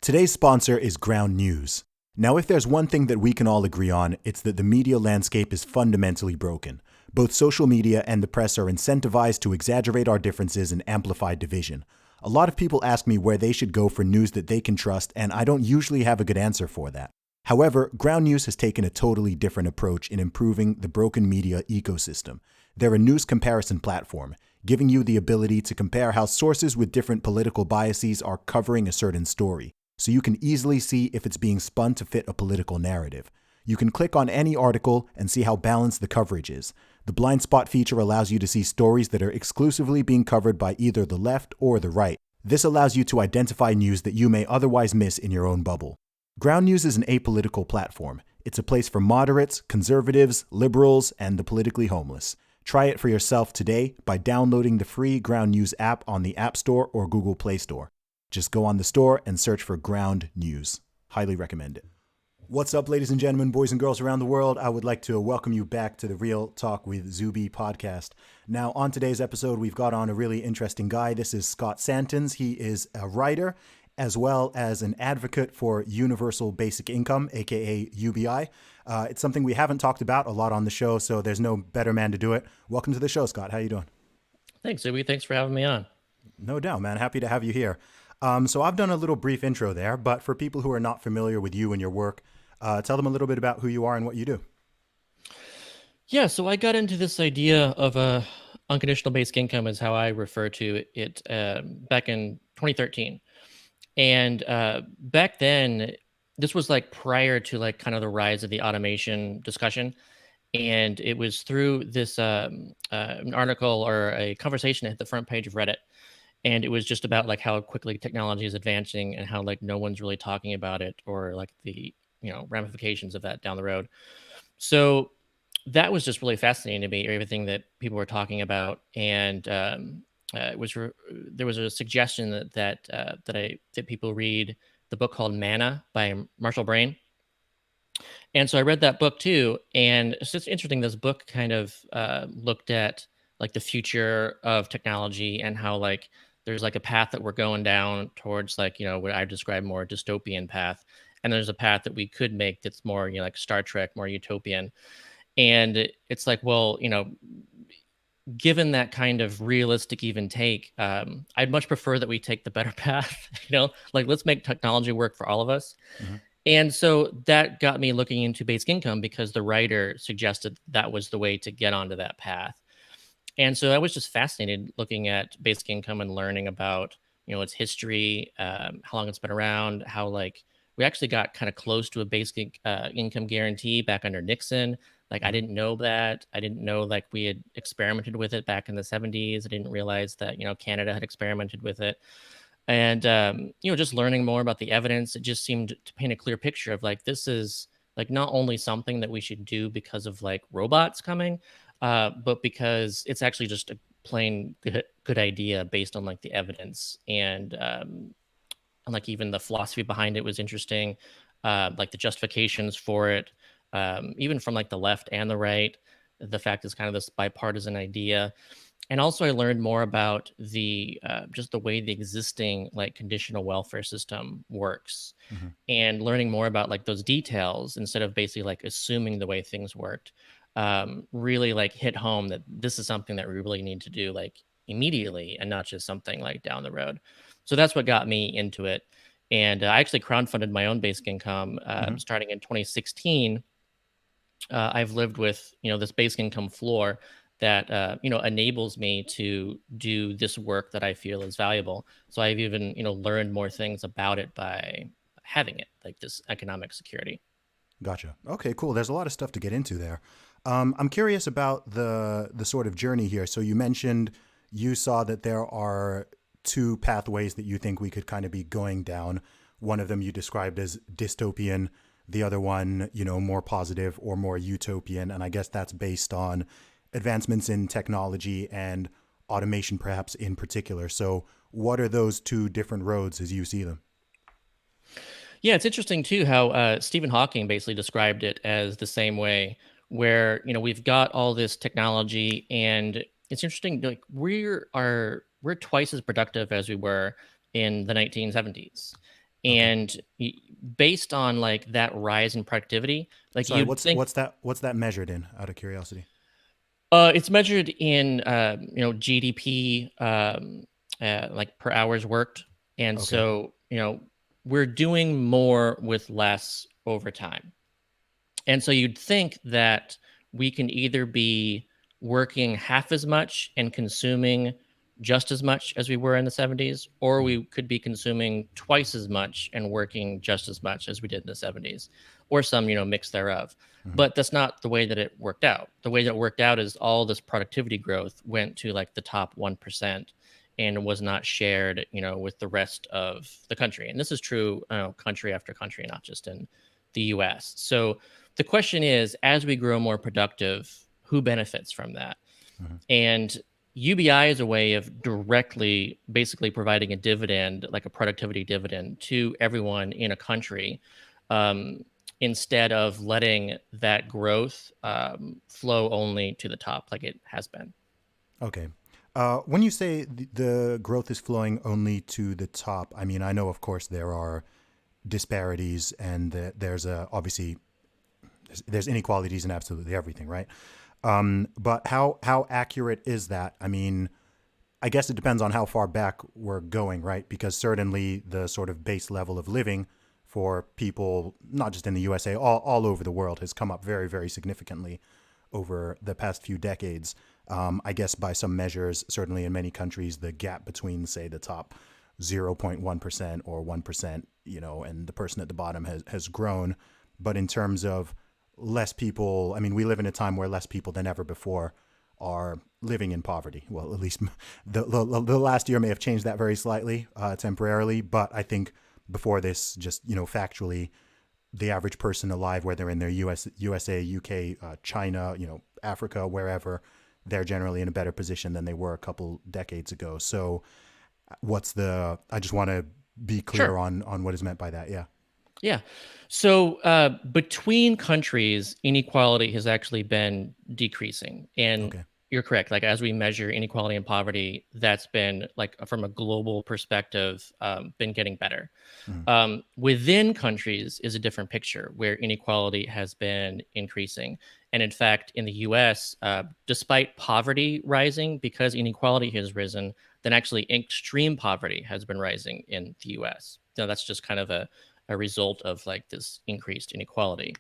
Today's sponsor is Ground News. Now, if there's one thing that we can all agree on, it's that the media landscape is fundamentally broken. Both social media and the press are incentivized to exaggerate our differences and amplify division. A lot of people ask me where they should go for news that they can trust, and I don't usually have a good answer for that. However, Ground News has taken a totally different approach in improving the broken media ecosystem. They're a news comparison platform, giving you the ability to compare how sources with different political biases are covering a certain story, so you can easily see if it's being spun to fit a political narrative. You can click on any article and see how balanced the coverage is. The blind spot feature allows you to see stories that are exclusively being covered by either the left or the right. This allows you to identify news that you may otherwise miss in your own bubble. Ground News is an apolitical platform. It's a place for moderates, conservatives, liberals, and the politically homeless. Try it for yourself today by downloading the free Ground News app on the App Store or Google Play Store. Just go on the store and search for Ground News. Highly recommend it. What's up, ladies and gentlemen, boys and girls around the world? I would like to welcome you back to the Real Talk with Zuby podcast. Now, on today's episode, we've got on a really interesting guy. This is Scott Santens. He is a writer as well as an advocate for Universal Basic Income, aka UBI. It's something we haven't talked about a lot on the show, so there's no better man to do it. Welcome to the show, Scott. How you doing? Thanks, Zuby. Thanks for having me on. No doubt, man. Happy to have you here. So I've done a little brief intro there, but for people who are not familiar with you and your work, tell them a little bit about who you are and what you do. Yeah, so I got into this idea of unconditional basic income is how I refer to it back in 2013. And back then, this was like prior to like kind of the rise of the automation discussion. And it was through this an article or a conversation at the front page of Reddit. And it was just about like how quickly technology is advancing and how like no one's really talking about it or like the ramifications of that down the road. So that was just really fascinating to me, everything that people were talking about. And there was a suggestion that people read the book called Manna by Marshall Brain. And so I read that book too. And it's just interesting. This book kind of looked at like the future of technology and how like there's like a path that we're going down towards like, what I describe more dystopian path. And there's a path that we could make that's more, like Star Trek, more utopian. And it's like, well, given that kind of realistic even take, I'd much prefer that we take the better path, like let's make technology work for all of us. Mm-hmm. And so that got me looking into basic income because the writer suggested that was the way to get onto that path. And so I was just fascinated looking at basic income and learning about, its history, how long it's been around, how like we actually got kind of close to a basic income guarantee back under Nixon. Like I didn't know that. I didn't know like we had experimented with it back in the 70s. I didn't realize that, Canada had experimented with it. And, just learning more about the evidence, it just seemed to paint a clear picture of like, this is like not only something that we should do because of like robots coming, but because it's actually just a plain good idea based on like the evidence. And like even the philosophy behind it was interesting, like the justifications for it, even from like the left and the right. The fact is kind of this bipartisan idea. And also, I learned more about the just the way the existing like conditional welfare system works, Mm-hmm. and learning more about like those details instead of basically like assuming the way things worked. Really like hit home that this is something that we really need to do like immediately and not just something like down the road. So that's what got me into it. And I actually crowdfunded my own basic income starting in 2016. I've lived with this basic income floor that enables me to do this work that I feel is valuable. So I've even learned more things about it by having it, like this economic security. Gotcha. Okay, cool. There's a lot of stuff to get into there. I'm curious about the sort of journey here. So you mentioned you saw that there are two pathways that you think we could kind of be going down. One of them you described as dystopian, the other one, more positive or more utopian. And I guess that's based on advancements in technology and automation, perhaps in particular. So what are those two different roads as you see them? Yeah, it's interesting too how Stephen Hawking basically described it as the same way, where we've got all this technology, and it's interesting. Like we're twice as productive as we were in the 1970s, Okay. And based on like that rise in productivity, like Sorry, you'd think what's that measured in, out of curiosity? it's measured in GDP, like per hours worked, and Okay. so we're doing more with less over time. And so you'd think that we can either be working half as much and consuming just as much as we were in the 70s, or Mhm. we could be consuming twice as much and working just as much as we did in the 70s, or some, mix thereof. Mhm. But that's not the way that it worked out. The way that it worked out is all this productivity growth went to like the top 1% and was not shared, with the rest of the country. And this is true, country after country, not just in the US. So the question is, as we grow more productive, who benefits from that? Mhm. And UBI is a way of directly basically providing a dividend, like a productivity dividend, to everyone in a country, um, instead of letting that growth flow only to the top like it has been. Okay. When you say the growth is flowing only to the top, I mean, I know, of course, there are disparities and there's obviously there's inequalities in absolutely everything, right? But how accurate is that? I mean, I guess it depends on how far back we're going, right? Because certainly the sort of base level of living for people, not just in the USA, all over the world, has come up very, very significantly over the past few decades. I guess by some measures, certainly in many countries, the gap between, say, the top 0.1% or 1%, and the person at the bottom has grown. But in terms of less people, I mean, we live in a time where less people than ever before are living in poverty. Well, at least the last year may have changed that very slightly, temporarily. But I think before this, just, factually, the average person alive, whether in their USA, UK, China, Africa, wherever, they're generally in a better position than they were a couple decades ago. So I just want to be clear Sure. on what is meant by that. Yeah. Yeah. So between countries, inequality has actually been decreasing. And Okay. you're correct. Like, as we measure inequality and poverty, that's been, like, from a global perspective, been getting better. Mhm. Within countries is a different picture where inequality has been increasing. And in fact, in the US, despite poverty rising, because inequality has risen, then actually extreme poverty has been rising in the US. So that's just kind of a result of like this increased inequality.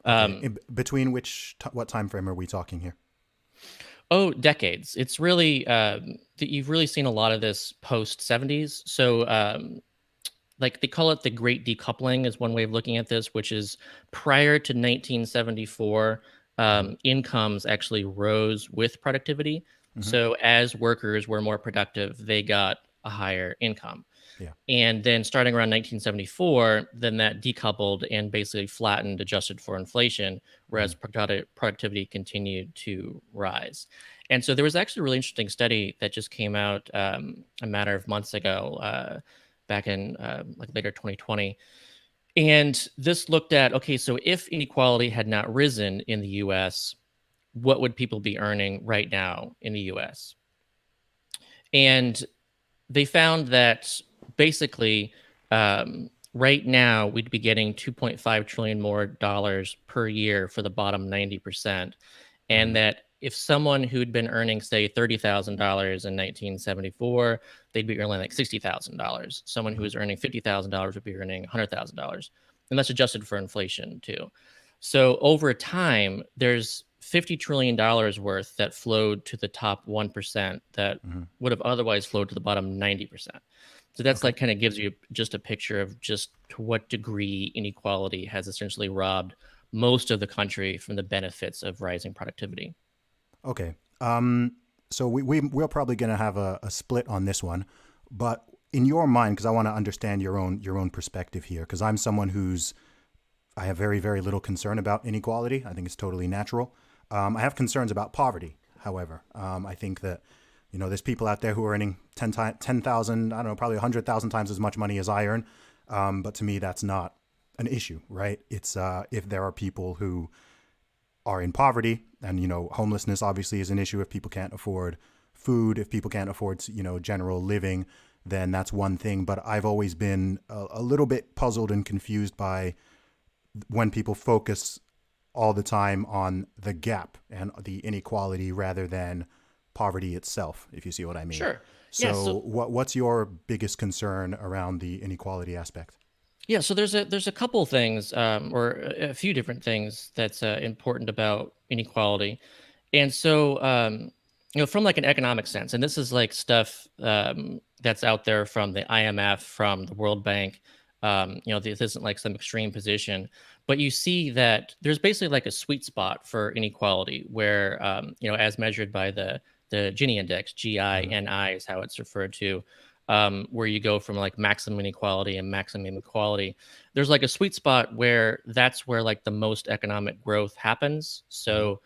Okay. Um, Between what time frame are we talking here? oh, decades. It's really you've really seen a lot of this post 70s. So like they call it the great decoupling is one way of looking at this, which is prior to 1974, Hmm. incomes actually rose with productivity. Hmm. So as workers were more productive, they got a higher income. Yeah. And then starting around 1974, then that decoupled and basically flattened, adjusted for inflation, Hmm. whereas productivity continued to rise. And so there was actually a really interesting study that just came out a matter of months ago, back in like later 2020. And this looked at, okay, so if inequality had not risen in the US, what would people be earning right now in the US? And they found that basically, right now we'd be getting 2.5 trillion more dollars per year for the bottom 90%, Hmm. and that if someone who'd been earning, say, $30,000 in 1974, they'd be earning like $60,000. Someone who Hmm. was earning $50,000 would be earning $100,000, and that's adjusted for inflation too. So over time, there's $50 trillion worth that flowed to the top 1% that Hmm. would have otherwise flowed to the bottom 90%. So that's Okay. like kind of gives you just a picture of just to what degree inequality has essentially robbed most of the country from the benefits of rising productivity. Okay. So we're probably going to have a split on this one, but in your mind, because I want to understand your own perspective here, because I'm someone I have very, very little concern about inequality. I think it's totally natural. I have concerns about poverty, however. I think that, there's people out there who are earning 10,000, I don't know, probably 100,000 times as much money as I earn. But to me, that's not an issue, right? It's if there are people who are in poverty, and, homelessness obviously is an issue if people can't afford food, if people can't afford, general living, then that's one thing. But I've always been a little bit puzzled and confused by when people focus all the time on the gap and the inequality rather than poverty itself, if you see what I mean. Sure. Yeah. So what's your biggest concern around the inequality aspect? Yeah, so there's a couple things, or a few different things that's important about inequality, and so from like an economic sense, and this is like stuff that's out there from the IMF, from the World Bank. This isn't like some extreme position, but you see that there's basically like a sweet spot for inequality, where as measured by the Gini index, Mm-hmm. GINI is how it's referred to, where you go from like maximum inequality and maximum equality. There's like a sweet spot where that's where like the most economic growth happens. Mm-hmm. So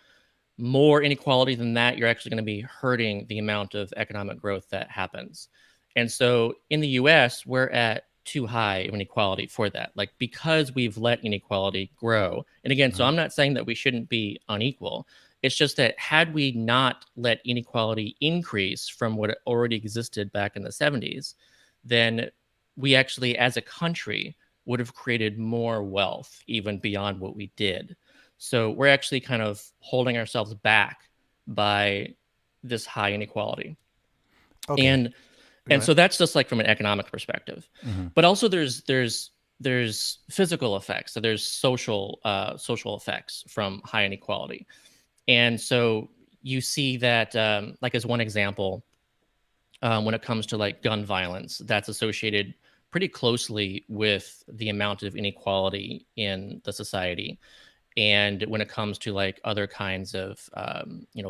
more inequality than that, you're actually going to be hurting the amount of economic growth that happens. And so in the US, we're at too high of inequality for that. Like because we've let inequality grow. And again, so Mm-hmm. I'm not saying that we shouldn't be unequal. It's just that had we not let inequality increase from what already existed back in the 70s, then we actually, as a country, would have created more wealth even beyond what we did. So we're actually kind of holding ourselves back by this high inequality. Okay, And go so ahead. that's just like from an economic perspective. Mm-hmm. But also there's physical effects. So there's social effects from high inequality. And so you see that like as one example, when it comes to like gun violence, that's associated pretty closely with the amount of inequality in the society. And when it comes to like other kinds of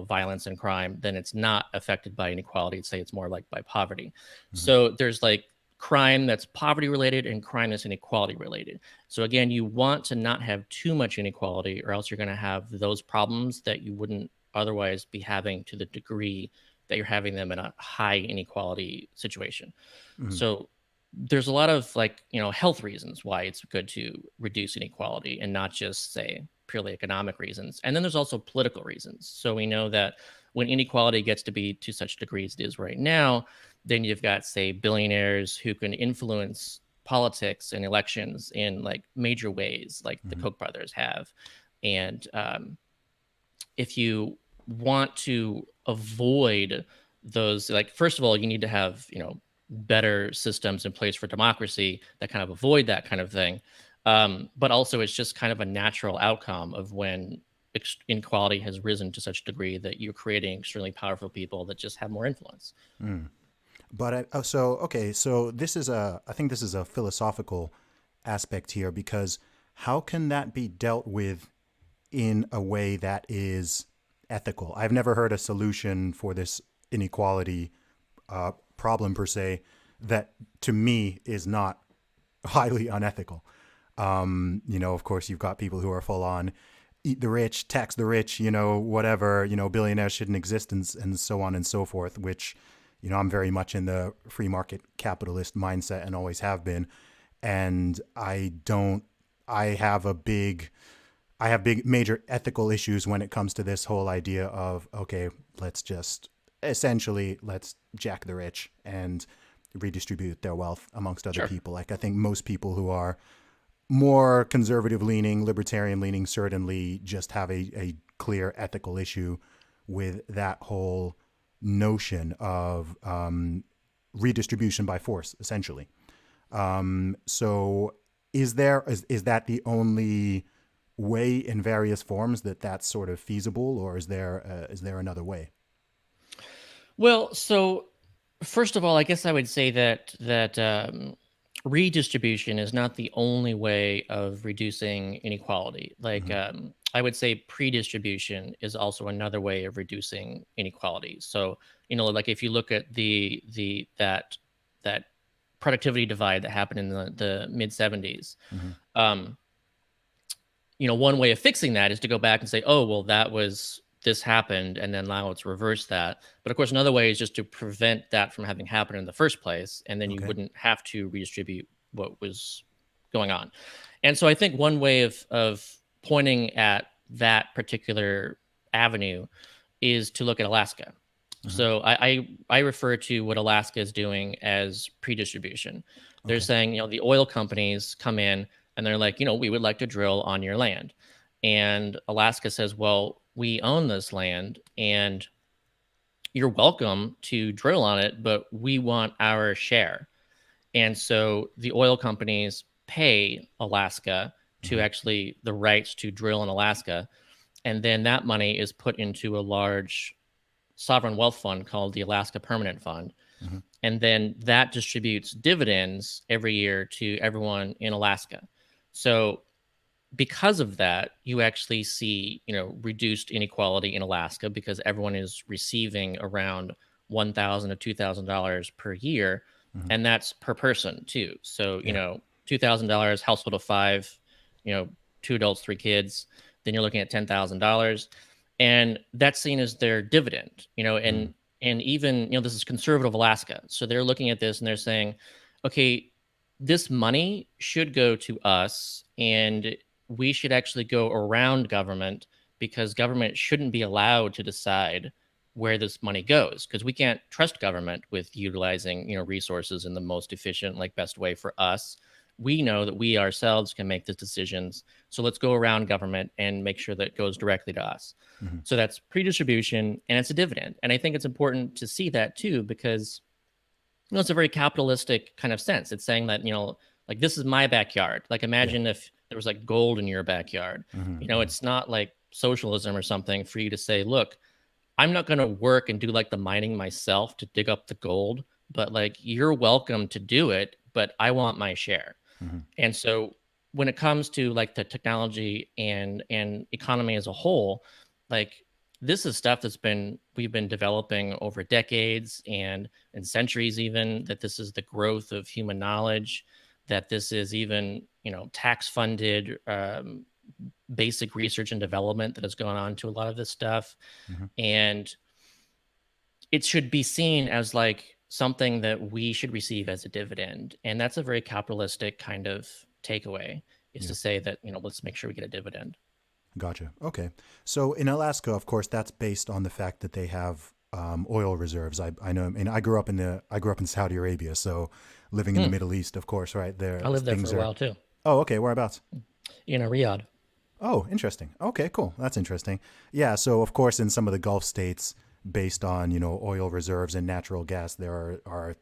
violence and crime, then it's not affected by inequality. I'd say it's more like by poverty. Mm-hmm. So there's like crime that's poverty related and crime that's inequality related. So again, you want to not have too much inequality, or else you're going to have those problems that you wouldn't otherwise be having to the degree that you're having them in a high inequality situation. Mm-hmm. So there's a lot of like, health reasons why it's good to reduce inequality and not just say purely economic reasons. And then there's also political reasons. So we know that when inequality gets to be to such degrees it is right now, then you've got, say, billionaires who can influence politics and elections in like major ways, like the Mm-hmm. Koch brothers have. And if you want to avoid those, like, first of all, you need to have better systems in place for democracy that kind of avoid that kind of thing. But also it's just kind of a natural outcome of when inequality has risen to such a degree that you're creating extremely powerful people that just have more influence. Mm. But so okay, so I think this is a philosophical aspect here because how can that be dealt with in a way that is ethical? I've never heard a solution for this inequality problem per se that to me is not highly unethical. Of course, you've got people who are full on eat the rich, tax the rich, whatever, billionaires shouldn't exist and so on and so forth, which, I'm very much in the free market capitalist mindset and always have been. And I have big major ethical issues when it comes to this whole idea of, okay, let's jack the rich and redistribute their wealth amongst other Sure. people. Like I think most people who are more conservative leaning, libertarian leaning, certainly just have a clear ethical issue with that whole notion of redistribution by force, essentially. So is that the only way in various forms that that's sort of feasible, or is there another way? Well, so first of all, I guess I would say that redistribution is not the only way of reducing inequality. Like Mm-hmm. I would say pre-distribution is also another way of reducing inequality. So like if you look at that productivity divide that happened in the mid 70s, Mm-hmm. um, one way of fixing that is to go back and say, oh, well, this happened, and then now let's reverse that. But of course, another way is just to prevent that from having happened in the first place, and then you Okay. wouldn't have to redistribute what was going on. And so I think one way of pointing at that particular avenue is to look at Alaska. Hmm. So I refer to what Alaska is doing as pre-distribution. They're Okay. saying, the oil companies come in and they're like, we would like to drill on your land. And Alaska says, well, we own this land and you're welcome to drill on it, but we want our share. And so the oil companies pay Alaska to Hmm. actually the rights to drill in Alaska. And then that money is put into a large sovereign wealth fund called the Alaska Permanent Fund. Hmm. And then that distributes dividends every year to everyone in Alaska. So because of that, you actually see, reduced inequality in Alaska because everyone is receiving around $1,000 to $2,000 per year, Hmm. and that's per person too. So, Yeah. $2,000 household of five, you know, two adults, three kids, then you're looking at $10,000, and that's seen as their dividend. Mm. And even this is conservative Alaska, so they're looking at this and they're saying, okay, this money should go to us and we should actually go around government because government shouldn't be allowed to decide where this money goes because we can't trust government with utilizing resources in the most efficient best way for us. We know that we ourselves can make the decisions, so let's go around government and make sure that it goes directly to us. Hmm. So that's pre-distribution and it's a dividend, and I think it's important to see that too because it's a very capitalistic kind of sense. It's saying that, like this is my backyard. Like Yeah. imagine if there was like gold in your backyard. Hmm. Hmm. It's not like socialism or something for you to say, look, I'm not going to work and do like the mining myself to dig up the gold, but like you're welcome to do it, but I want my share. Hmm. And so when it comes to like the technology and economy as a whole, like this is stuff we've been developing over decades and centuries, even that this is the growth of human knowledge, that this is even tax funded basic research and development that has gone on to a lot of this stuff. Hmm. And it should be seen as like something that we should receive as a dividend. And that's a very capitalistic kind of takeaway, is Yeah. to say that, let's make sure we get a dividend. Gotcha. Okay. So in Alaska, of course, that's based on the fact that they have oil reserves. I know. And I grew up in Saudi Arabia, so living in the Hmm. Middle East, of course, right I there, lived there for things a are. while too. Oh, okay. Whereabouts? Riyadh. Oh, interesting. Okay, cool. That's interesting. Yeah. So of course, in some of the Gulf states, based on oil reserves and natural gas, there are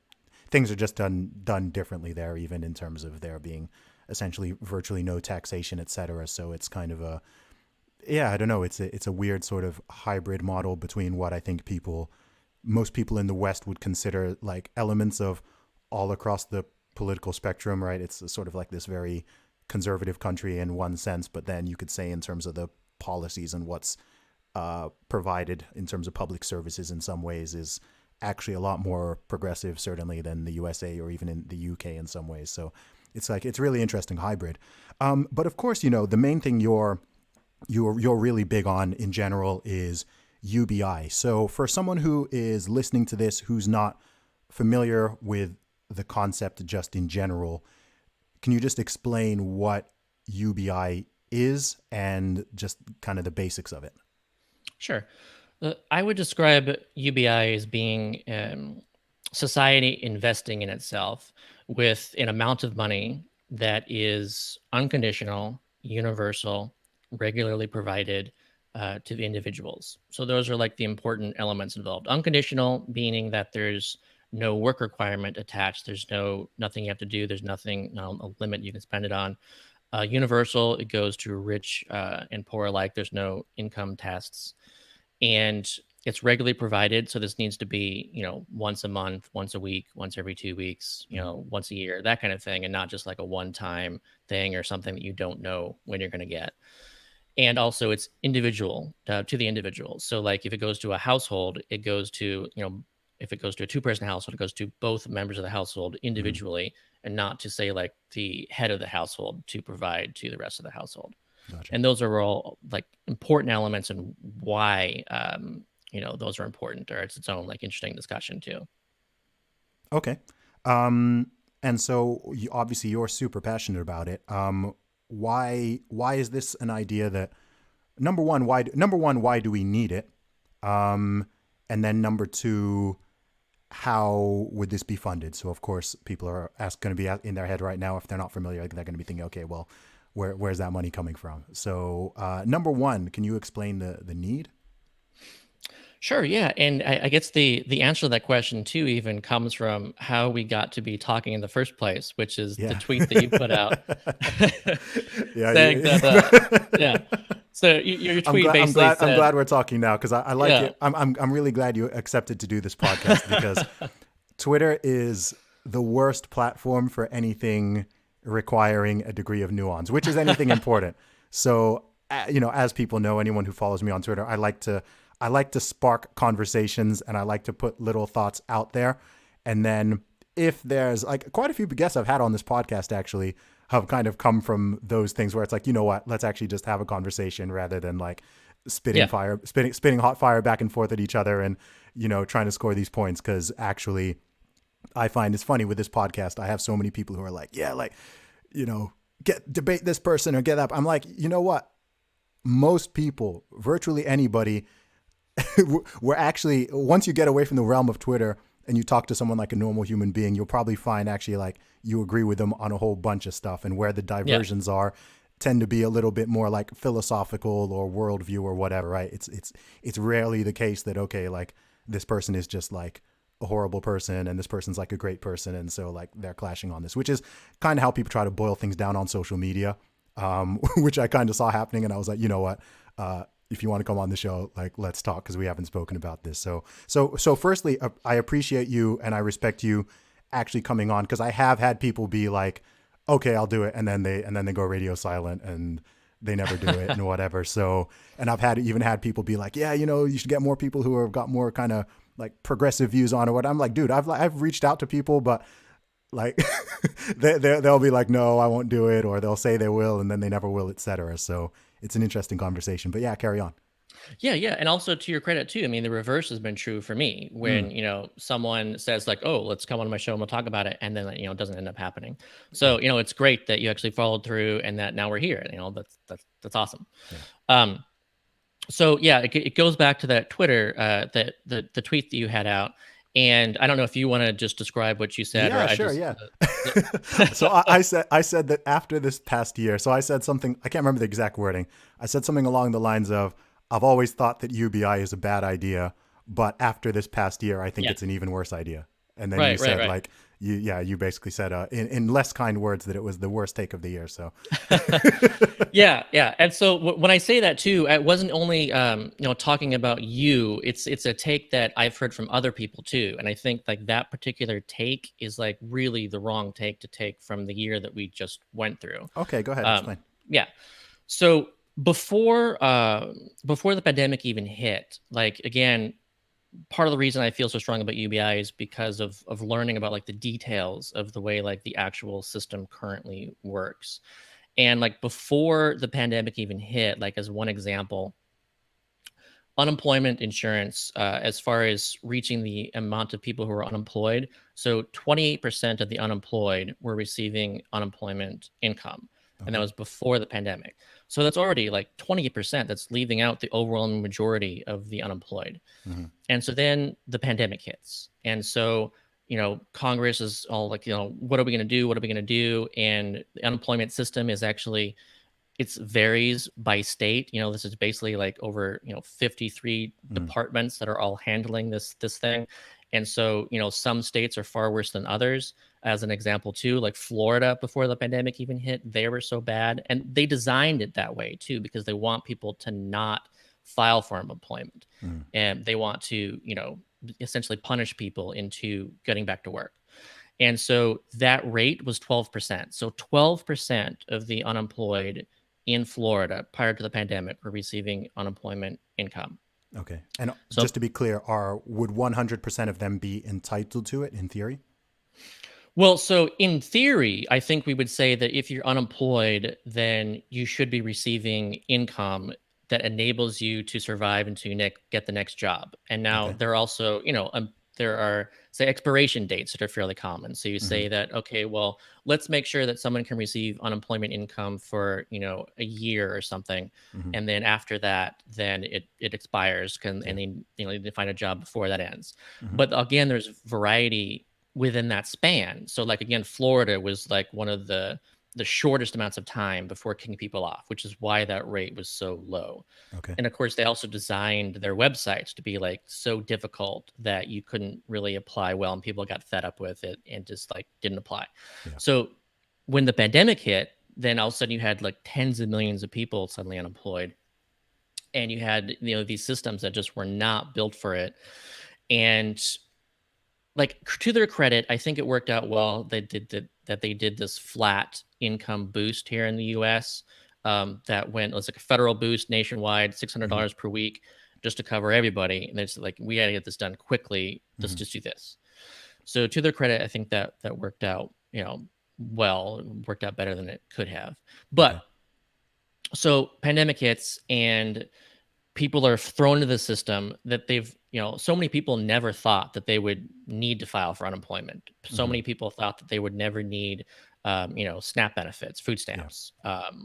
things are just done differently there, even in terms of there being essentially virtually no taxation, et cetera. So it's kind of a yeah, I don't know. It's a weird sort of hybrid model between what I think most people in the West would consider like elements of all across the political spectrum, right? It's sort of like this very conservative country in one sense, but then you could say in terms of the policies and what's provided in terms of public services in some ways is actually a lot more progressive, certainly, than the USA or even in the UK in some ways. So it's really interesting hybrid. But of course, the main thing you're really big on in general is UBI. So for someone who is listening to this who's not familiar with the concept just in general, can you just explain what UBI is and just kind of the basics of it? Sure. I would describe UBI as being society investing in itself with an amount of money that is unconditional, universal, regularly provided to the individuals. So those are like the important elements involved. Unconditional, meaning that there's no work requirement attached. There's nothing you have to do. There's nothing, a limit you can spend it on. Universal, it goes to rich and poor alike. There's no income tests, and it's regularly provided. So this needs to be, once a month, once a week, once every 2 weeks, Mm-hmm. once a year, that kind of thing, and not just like a one-time thing or something that you don't know when you're going to get. And also, it's individual to the individual. So, like, if it goes to a household, it goes to, if it goes to a two-person household, it goes to both members of the household Mm-hmm. individually, and not to say like the head of the household to provide to the rest of the household. Gotcha. And those are all like important elements and why those are important, or it's its own like interesting discussion too. Okay. Um, and so obviously you're super passionate about it. Why is this an idea that number one why do we need it? Um, And then number two, how would this be funded? So of course, people are going to be in their head right now, if they're not familiar, like, they're going to be thinking, okay, well, where's that money coming from? So number one, can you explain the need? Sure, yeah, and I guess the answer to that question too even comes from how we got to be talking in the first place, which is the Yeah. tweet that you put out Yeah. saying that, yeah. So your I'm tweet glad. I'm basically glad. I'm said, glad we're talking now because I like yeah, it. I'm really glad you accepted to do this podcast because Twitter is the worst platform for anything requiring a degree of nuance, which is anything important. So, as people know, anyone who follows me on Twitter, I like to spark conversations and I like to put little thoughts out there. And then if there's like quite a few guests I've had on this podcast actually have kind of come from those things where it's like, you know what, let's actually just have a conversation rather than like yeah, spitting hot fire back and forth at each other and, trying to score these points. Cause actually I find it's funny with this podcast. I have so many people who are like, yeah, like, get debate this person or get up. I'm like, you know what? Most people, virtually anybody, we're actually, once you get away from the realm of Twitter and you talk to someone like a normal human being, you'll probably find actually like you agree with them on a whole bunch of stuff, and where the yeah. diversions are tend to be a little bit more like philosophical or worldview or whatever, right? It's rarely the case that, okay, like this person is just like a horrible person and this person's like a great person, and so like they're clashing on this, which is kind of how people try to boil things down on social media, which I kind of saw happening, and I was like, you know what, if you want to come on the show, like, let's talk, because we haven't spoken about this. So firstly, I appreciate you and I respect you actually coming on, because I have had people be like, okay, I'll do it, and then they go radio silent and they never do it and whatever. So, and I've even had people be like, yeah, you should get more people who have got more kind of like progressive views on it. What I'm like, dude, I've reached out to people, but like they'll be like, no, I won't do it, or they'll say they will and then they never will, etc. So it's an interesting conversation. But yeah, carry on. Yeah, yeah, and also to your credit too, I mean, the reverse has been true for me Mm, when, someone says like, "Oh, let's come on my show and we'll talk about it," and then, it doesn't end up happening. yeah, So, it's great that you actually followed through and that now we're here. That's awesome. yeah, Um, so yeah, it goes back to that Twitter, that the tweet that you had out, and I don't know if you want to just describe what you said, or yeah, I sure, just yeah. So the I said that after this past year. So I said something. I can't remember the exact wording. I said something along the lines of, "I've always thought that UBI is a bad idea, but after this past year, I think yeah, it's an even worse idea." And then you right, right, said right. like, you basically said in less kind words that it was the worst take of the year. So Yeah, yeah. And so when I say that too, it wasn't only talking about you. It's a take that I've heard from other people too, and I think like that particular take is like really the wrong take to take from the year that we just went through. okay, go ahead, Um, explain. yeah. So before the pandemic even hit, like again, part of the reason I feel so strong about UBI is because of learning about like the details of the way like the actual system currently works. And like before the pandemic even hit, like as one example, unemployment insurance, as far as reaching the amount of people who are unemployed, so 28% of the unemployed were receiving unemployment income. And that Okay. was before the pandemic. So that's already like 20% that's leaving out the overwhelming majority of the unemployed. Hmm. And so then the pandemic hits. And so, Congress is all like, what are we going to do? What are we going to do? And the unemployment system is actually, it varies by state. This is basically like over, 53 Mm. departments that are all handling this thing. And so, some states are far worse than others. As an example, too, like Florida before the pandemic even hit, they were so bad. And they designed it that way too, because they want people to not file for unemployment. Mm. And they want to, essentially punish people into getting back to work. And so that rate was 12%. So 12% of the unemployed in Florida prior to the pandemic were receiving unemployment income. Okay. And So, just to be clear, would 100% of them be entitled to it in theory? well, so in theory, I think we would say that if you're unemployed, then you should be receiving income that enables you to survive and to get the next job. And now Okay. there are also, there are, say, expiration dates that are fairly common. So you Mm-hmm. say that, okay, well, let's make sure that someone can receive unemployment income for, a year or something. Mm-hmm. And then after that, then it expires, Yeah. and then, they find a job before that ends. Mm-hmm. But again, there's variety within that span. So like, again, Florida was like one of the shortest amounts of time before kicking people off, which is why that rate was so low. Okay. And of course, they also designed their websites to be like so difficult that you couldn't really apply well, and people got fed up with it and just like didn't apply. Yeah. So when the pandemic hit, then all of a sudden you had like tens of millions of people suddenly unemployed, and you had, these systems that just were not built for it. And like, to their credit, I think it worked out well. They did that they did this flat income boost here in the U.S. That went, it was like a federal boost nationwide, six hundred Mm-hmm. dollars per week, just to cover everybody. And it's like, we got to get this done quickly. Let's Mm-hmm. just do this. So to their credit, I think that worked out, well, worked out better than it could have. But Okay. so pandemic hits, and people are thrown into the system that they've, so many people never thought that they would need to file for unemployment. So Mm-hmm. many people thought that they would never need, SNAP benefits, food Yeah. stamps,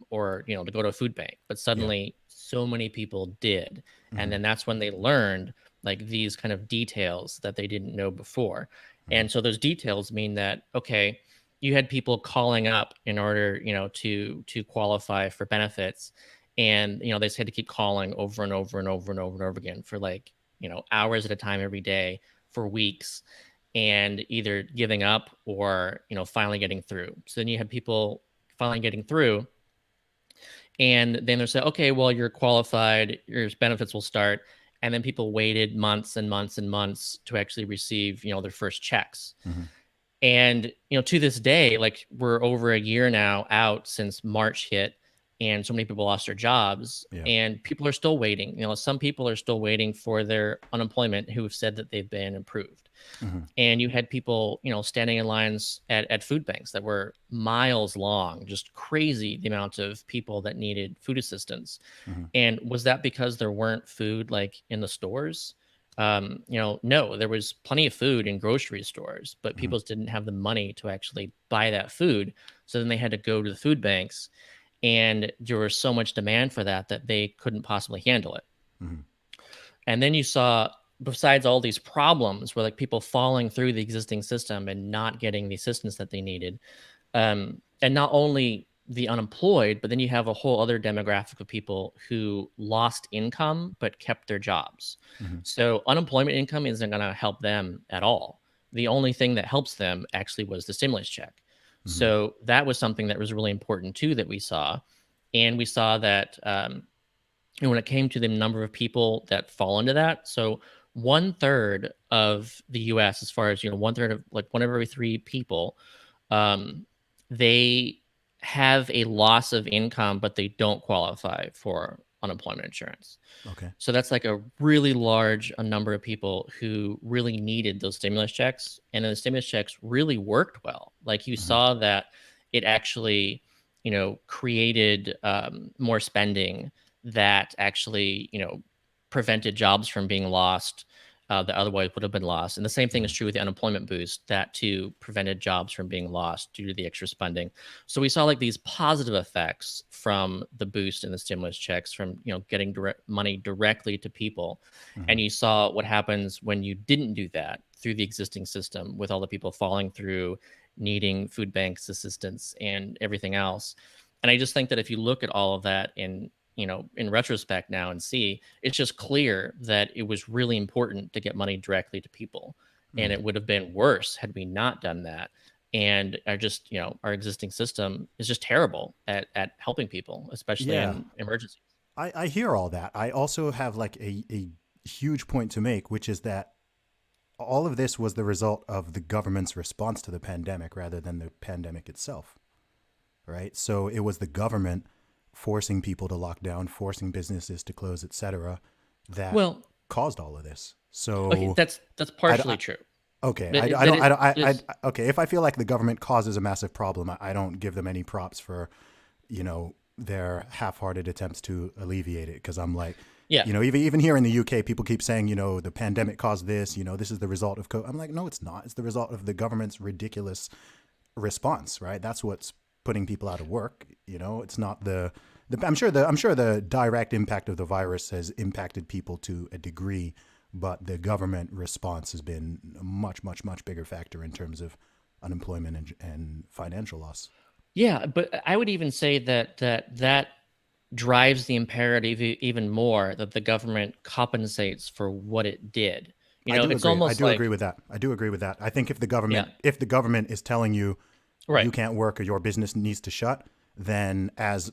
or, to go to a food bank. But Yeah. suddenly, so many people did. And Mm-hmm. then that's when they learned like these kind of details that they didn't know before. And so those details mean that, okay, you had people calling up in order, to qualify for benefits, and they just had to keep calling over and over and over and over and over again for like, hours at a time every day for weeks, and either giving up or, finally getting through. So then you had people finally getting through, and then they say, okay, well, you're qualified, your benefits will start. And then people waited months and months and months to actually receive, their first checks. Mm-hmm. And, to this day, like, we're over a year now out since March hit, and so many people lost their jobs, Yeah. and people are still waiting. Some people are still waiting for their unemployment who have said that they've been improved. Mm-hmm. And you had people, standing in lines at food banks that were miles long, just crazy the amount of people that needed food assistance. Mm-hmm. And was that because there weren't food like in the stores? No, there was plenty of food in grocery stores, but Mm-hmm. people just didn't have the money to actually buy that food. So then they had to go to the food banks, and there was so much demand for that they couldn't possibly handle it. Mm-hmm. And then you saw, besides all these problems where like people falling through the existing system and not getting the assistance that they needed, and not only the unemployed, but then you have a whole other demographic of people who lost income but kept their jobs. Mm-hmm. So unemployment income isn't going to help them at all. The only thing that helps them actually was the stimulus check. Mm-hmm. So that was something that was really important too that we saw. And we saw that, and when it came to the number of people that fall into that, so one third of the US, as far as, one third of, like, one of every three people, um, they have a loss of income, but they don't qualify for unemployment insurance. Okay. So that's like a really large a number of people who really needed those stimulus checks. And then the stimulus checks really worked well. Like, you Mm-hmm. saw that it actually, created, more spending that actually, prevented jobs from being lost, that otherwise would have been lost. And the same thing Mm-hmm. is true with the unemployment boost, that too prevented jobs from being lost due to the extra spending. So we saw like these positive effects from the boost and the stimulus checks, from, getting direct money directly to people. Mm-hmm. And you saw what happens when you didn't do that through the existing system, with all the people falling through, needing food banks assistance and everything else. And I just think that if you look at all of that in retrospect now and see, it's just clear that it was really important to get money directly to people. And Mm-hmm. it would have been worse had we not done that. And our existing system is just terrible at helping people, especially Yeah. in emergencies. I hear all that. I also have like a huge point to make, which is that all of this was the result of the government's response to the pandemic rather than the pandemic itself, right? So it was the government forcing people to lock down, forcing businesses to close, etc., that Well, caused all of this. okay, So that's I partially true. okay, That I that don't, is I is okay. If I feel like the government causes a massive problem, I don't give them any props for, you know, their half-hearted attempts to alleviate it, because I'm like, Yeah. you know, even here in the UK, people keep saying, you know, the pandemic caused this, you know, this is the result of COVID. I'm like, no, it's not. It's the result of the government's ridiculous response, right? That's what's putting people out of work. You know, it's not I'm sure the direct impact of the virus has impacted people to a degree, but the government response has been a much bigger factor in terms of unemployment and financial loss. Yeah, but I would even say that drives the imperative even more that the government compensates for what it did. You I know, do it's agree. I almost do agree like, with that. I do agree with that. I think yeah, if the government is telling you right, you can't work or your business needs to shut, then as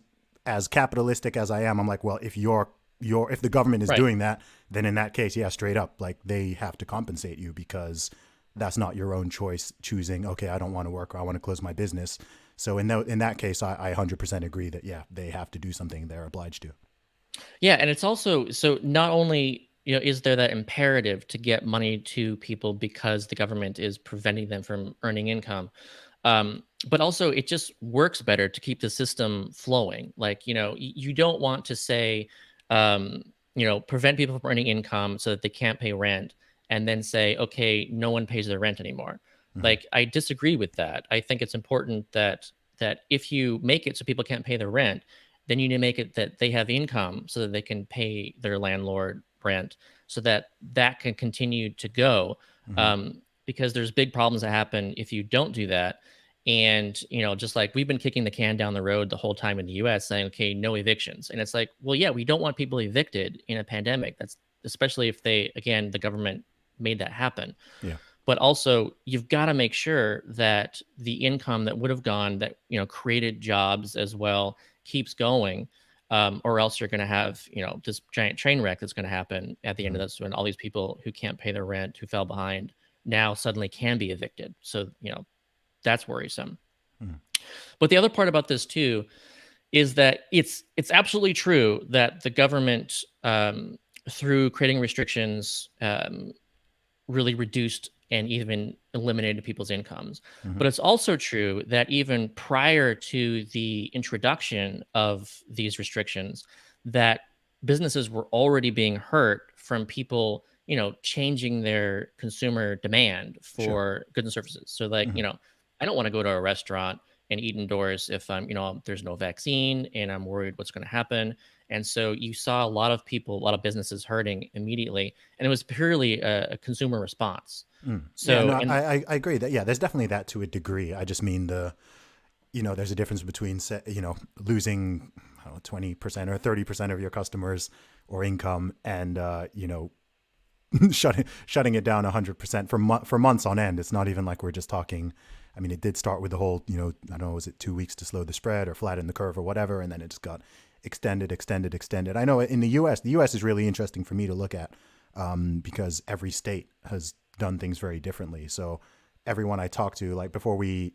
capitalistic as I am, I'm like, well, if the government is right. doing that, then in that case, yeah, straight up, like they have to compensate you, because that's not your own choice choosing, okay, I don't want to work or I want to close my business. So in that case, I 100% agree that, yeah, they have to do something. They're obliged to. Yeah, and it's also, so not only, is there that imperative to get money to people because the government is preventing them from earning income, but also it just works better to keep the system flowing. Like, you don't want to say, um, prevent people from earning income so that they can't pay rent, and then say, okay, no one pays their rent anymore. Mm-hmm. Like, I disagree with that. I think it's important that if you make it so people can't pay their rent, then you need to make it that they have income so that they can pay their landlord rent, so that that can continue to go. Mm-hmm. Because there's big problems that happen if you don't do that. And, just like we've been kicking the can down the road the whole time in the US, saying, okay, no evictions. And it's like, well, yeah, we don't want people evicted in a pandemic. That's especially if again, the government made that happen. Yeah. But also, you've got to make sure that the income that would have gone, that, created jobs as well, keeps going. Or else you're going to have, this giant train wreck that's going to happen at the end Mm-hmm. of this, when all these people who can't pay their rent, who fell behind, now suddenly can be evicted. So, that's worrisome. Mm-hmm. But the other part about this too is that it's absolutely true that the government, through creating restrictions, really reduced and even eliminated people's incomes. Mm-hmm. But it's also true that even prior to the introduction of these restrictions, that businesses were already being hurt from people, changing their consumer demand Sure. for goods and services. So, like, Mm-hmm. I don't want to go to a restaurant and eat indoors if there's no vaccine and I'm worried what's going to happen. And so you saw a lot of people, a lot of businesses hurting immediately, and it was purely a consumer response. Mm. Yeah, So, no, and I agree that, yeah, there's definitely that to a degree. I just mean you know, there's a difference between, you know, losing, I don't know, 20% or 30% of your customers or income, and, you know, shutting it down 100% for months on end. It's not even like we're just talking. I mean, it did start with the whole, you know, I don't know, was it 2 weeks to slow the spread or flatten the curve or whatever, and then it just got extended. I know in the U.S. is really interesting for me to look at, because every state has done things very differently. So everyone I talked to, like before we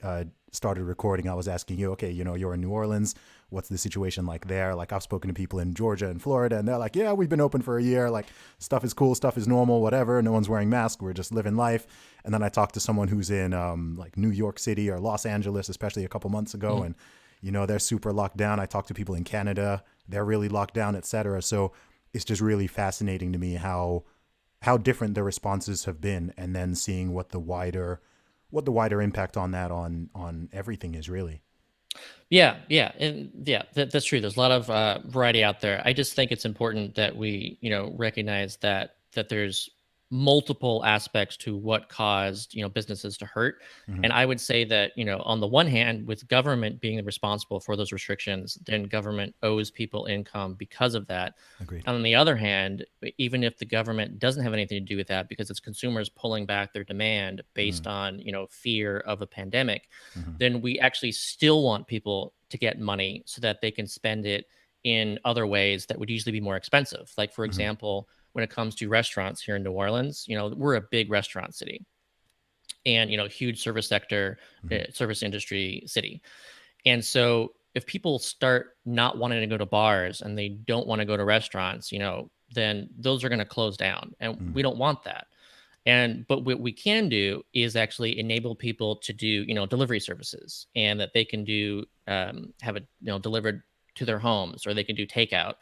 started recording, I was asking you, okay, you know, you're in New Orleans. What's the situation like there? Like, I've spoken to people in Georgia and Florida, and they're like, yeah, we've been open for a year. Like, stuff is cool, stuff is normal, whatever. No one's wearing masks. We're just living life. And then I talked to someone who's in like New York City or Los Angeles, especially a couple months ago, mhm. and you know, they're super locked down. I talked to people in Canada, they're really locked down, etc. So it's just really fascinating to me how different the responses have been, and then seeing what the wider impact on that on everything is really. Yeah, and yeah, that's true. There's a lot of variety out there. I just think it's important that we, recognize that there's multiple aspects to what caused, businesses to hurt. Mm-hmm. And I would say that, on the one hand, with government being responsible for those restrictions, then government owes people income because of that. Agreed. And on the other hand, even if the government doesn't have anything to do with that, because it's consumers pulling back their demand Mm-hmm. based on, fear of a pandemic, Mm-hmm. then we actually still want people to get money so that they can spend it in other ways that would usually be more expensive. Like, for Mm-hmm. example, when it comes to restaurants here in New Orleans, we're a big restaurant city, and, huge service sector, Mm-hmm. service industry city. And so if people start not wanting to go to bars and they don't want to go to restaurants, then those are going to close down. And Mm-hmm. we don't want that. And but what we can do is actually enable people to do, delivery services, and that they can do, have it, delivered to their homes, or they can do takeout.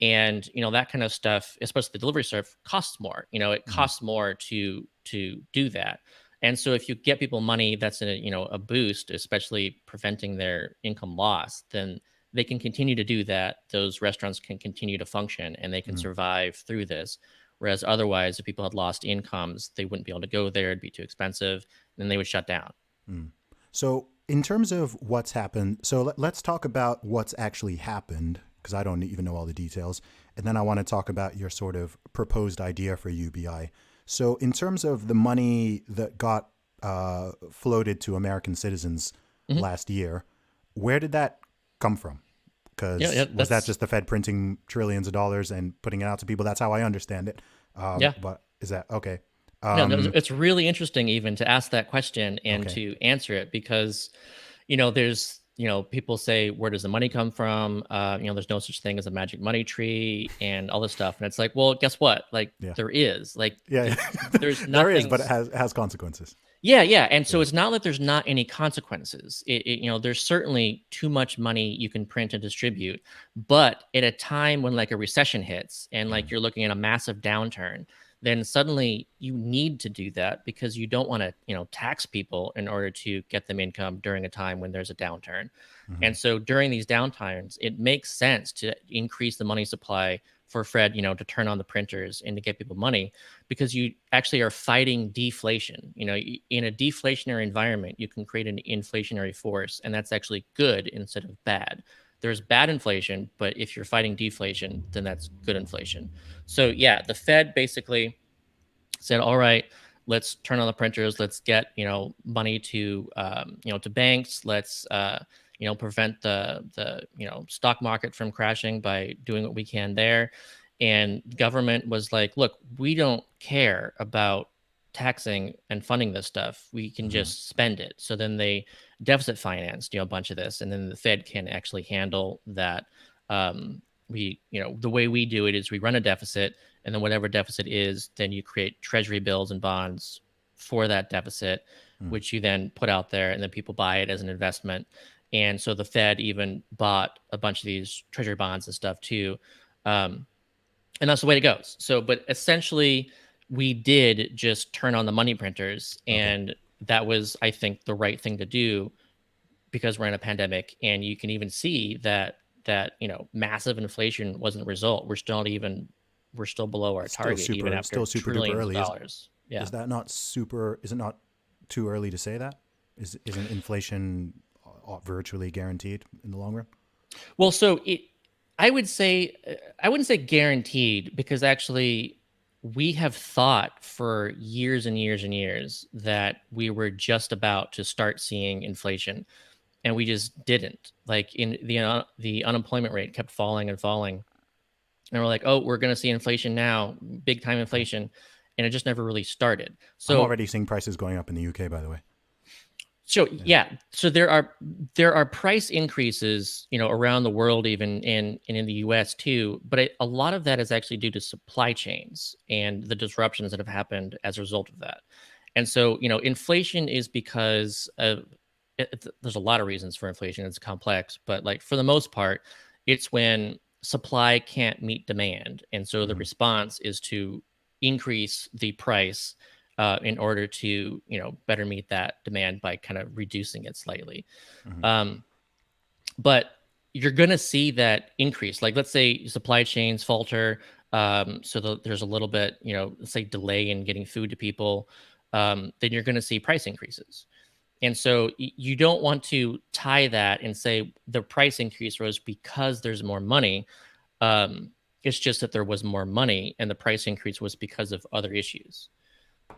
And that kind of stuff, especially the delivery stuff, costs more. It Mm, costs more to do that. And so if you get people money, that's a boost, especially preventing their income loss, then they can continue to do that. Those restaurants can continue to function and they can mm, survive through this. Whereas otherwise, if people had lost incomes, they wouldn't be able to go there. It'd be too expensive, and then they would shut down. mm. So, in terms of what's happened, so let's talk about what's actually happened, because I don't even know all the details. And then I want to talk about your sort of proposed idea for UBI. So, in terms of the money that got floated to American citizens Mhm. last year, where did that come from? Yeah, yeah, Because was that that's just the Fed printing trillions of dollars and putting it out to people? That's how I understand it. yeah. But is that okay? Yeah, no, Um, it's really interesting even to ask that question and okay. to answer it because, there's, people say, where does the money come from? There's no such thing as a magic money tree and all this stuff. And it's like, well, guess what? Like Yeah. there is, like, Yeah. there's There is, nothing. but it has consequences. Yeah, yeah, and so Yeah. it's not that there's not any consequences. There's certainly too much money you can print and distribute, but at a time when like a recession hits and like Mm, you're looking at a massive downturn, then suddenly you need to do that because you don't want to, tax people in order to get them income during a time when there's a downturn. mm-hmm, And so during these downtimes, it makes sense to increase the money supply for Fred, to turn on the printers and to get people money because you actually are fighting deflation. In a deflationary environment, you can create an inflationary force, and that's actually good instead of bad. There's bad inflation, but if you're fighting deflation, then that's good inflation. So, yeah, the Fed basically said, all right, let's turn on the printers. Let's get, money to banks. Let's, prevent the stock market from crashing by doing what we can there. And government was like, look, we don't care about taxing and funding this stuff. We can mm-hmm, just spend it. So then they deficit financed, a bunch of this. And then the Fed can actually handle that. The way we do it is we run a deficit, and then whatever deficit is, then you create treasury bills and bonds for that deficit, mm, which you then put out there, and then people buy it as an investment. And so the Fed even bought a bunch of these treasury bonds and stuff too. Um, and that's the way it goes. So, but essentially, we did just turn on the money printers, okay. and that was, I think, the right thing to do because we're in a pandemic, and you can even see that massive inflation wasn't a result. We're still below our target even after Still super duper trillions of early. dollars. Yeah. Is that not super? Is it not too early to say that? Isn't inflation virtually guaranteed in the long run? Well, so I would say I wouldn't say guaranteed because actually we have thought for years and years and years that we were just about to start seeing inflation, and we just didn't. Like in the unemployment rate kept falling and falling, and we're like, oh, we're going to see inflation now, big time Okay. inflation, and it just never really started. I'm So already seeing prices going up in the UK, by the way. so Yeah. yeah, so there are price increases, around the world, even in the US too, but a lot of that is actually due to supply chains and the disruptions that have happened as a result of that. And so, inflation is because of there's a lot of reasons for inflation. It's complex, but like for the most part, it's when supply can't meet demand, and so the Mm-hmm, response is to increase the price in order to better meet that demand by kind of reducing it slightly. mm-hmm, Um, but you're going to see that increase. Like let's say supply chains falter, so there's a little bit let's say delay in getting food to people. Then you're going to see price increases. And so you don't want to tie that and say the price increase rose because there's more money. It's just that there was more money and the price increase was because of other issues.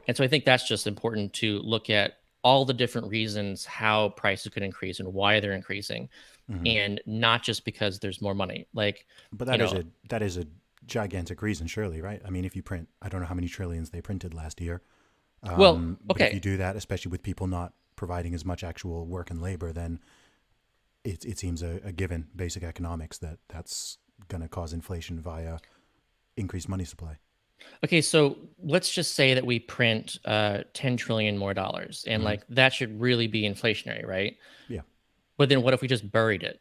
And so I think that's just important to look at all the different reasons how prices could increase and why they're increasing, mm-hmm. and not just because there's more money. Like, But you know, that is a gigantic reason, surely, right? I mean, if you print, I don't know how many trillions they printed last year, well, but if you okay. do that, especially with people not providing as much actual work and labor, then it seems a given basic economics that that's going to cause inflation via increased money supply. Okay, so let's just say that we print 10 trillion more dollars and Mm-hmm. like that should really be inflationary, right? Yeah. But then what if we just buried it?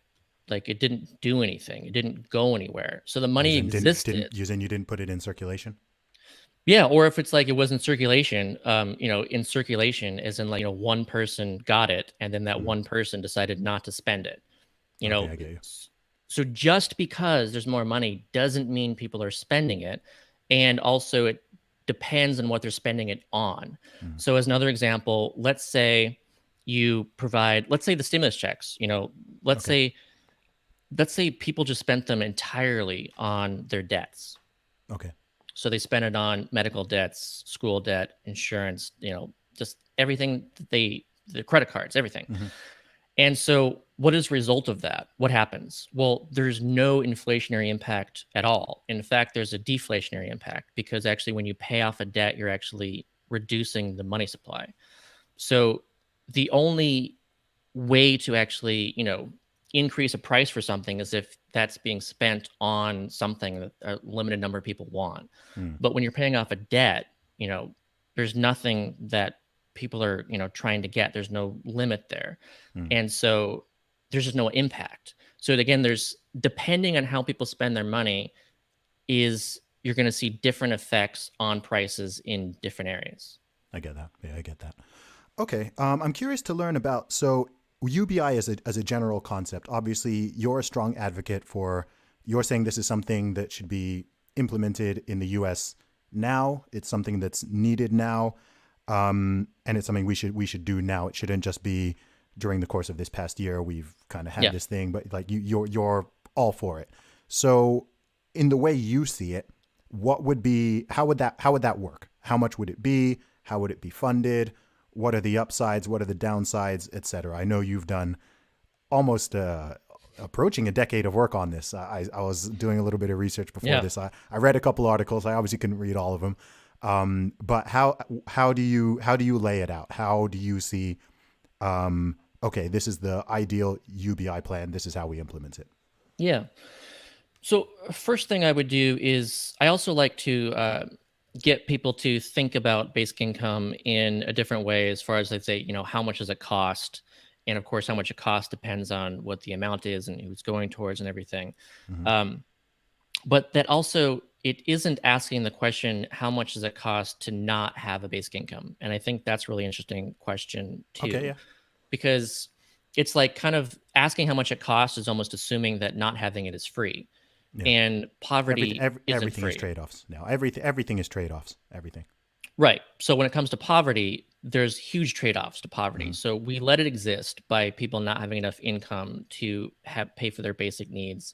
Like it didn't do anything. It didn't go anywhere. So the As money in didn't existed. using you didn't put it in circulation? Yeah, or if it's like it was in circulation, in circulation as in like, one person got it and then that Mm. one person decided not to spend it. You Okay, know, I get you. so just because there's more money doesn't mean people are spending it. And also it depends on what they're spending it on. Mm. So as another example, let's say the stimulus checks, let's Okay. say let's say people just spent them entirely on their debts. Okay. So they spent it on medical debts, school debt, insurance, just everything that the credit cards, everything. Hmm. And so, what is the result of that? What happens? Well, there's no inflationary impact at all. In fact, there's a deflationary impact because actually, when you pay off a debt, you're actually reducing the money supply. So, the only way to actually, increase a price for something is if that's being spent on something that a limited number of people want. Mm. But when you're paying off a debt, you know, there's nothing that people are, trying to get. There's no limit there. Mm. And so there's just no impact. So again, there's depending on how people spend their money, is you're going to see different effects on prices in different areas. I get that. Yeah, I get that. Okay. I'm curious to learn about so UBI as a general concept. Obviously, you're a strong advocate for. You're saying this is something that should be implemented in the U.S. now. It's something that's needed now, and it's something we should do now. It shouldn't just be during the course of this past year. We've kind of had Yeah. this thing, but like you're all for it. So, in the way you see it, what would be how would that work? How much would it be? How would it be funded? What are the upsides? What are the downsides, etc.? I know you've done almost approaching a decade of work on this. I was doing a little bit of research before Yeah. this. I read a couple articles. I obviously couldn't read all of them. But how do you lay it out? How do you see? Okay, this is the ideal UBI plan. This is how we implement it. Yeah. So, first thing I would do is I also like to get people to think about basic income in a different way as far as let's say, how much does it cost? And of course, how much it costs depends on what the amount is and who's going towards and everything. Hmm. Um, but that also, it isn't asking the question, how much does it cost to not have a basic income? And I think that's a really interesting question Okay, too, yeah, because it's like kind of asking how much it costs is almost assuming that not having it is free, yeah. and poverty isn't Everything is free. trade offs now. Everything is trade offs. Everything. Right. So when it comes to poverty, there's huge trade-offs to poverty. Hmm. So we let it exist by people not having enough income to have pay for their basic needs.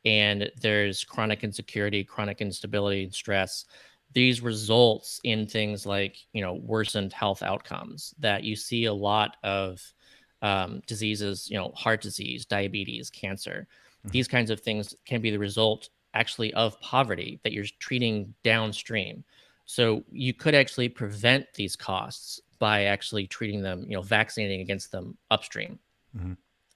And there's chronic insecurity, chronic instability, and stress. These results in things like, worsened health outcomes that you see a lot of diseases, heart disease, diabetes, cancer. Hmm. These kinds of things can be the result actually of poverty that you're treating downstream. So you could actually prevent these costs by actually treating them, vaccinating against them upstream. Hmm.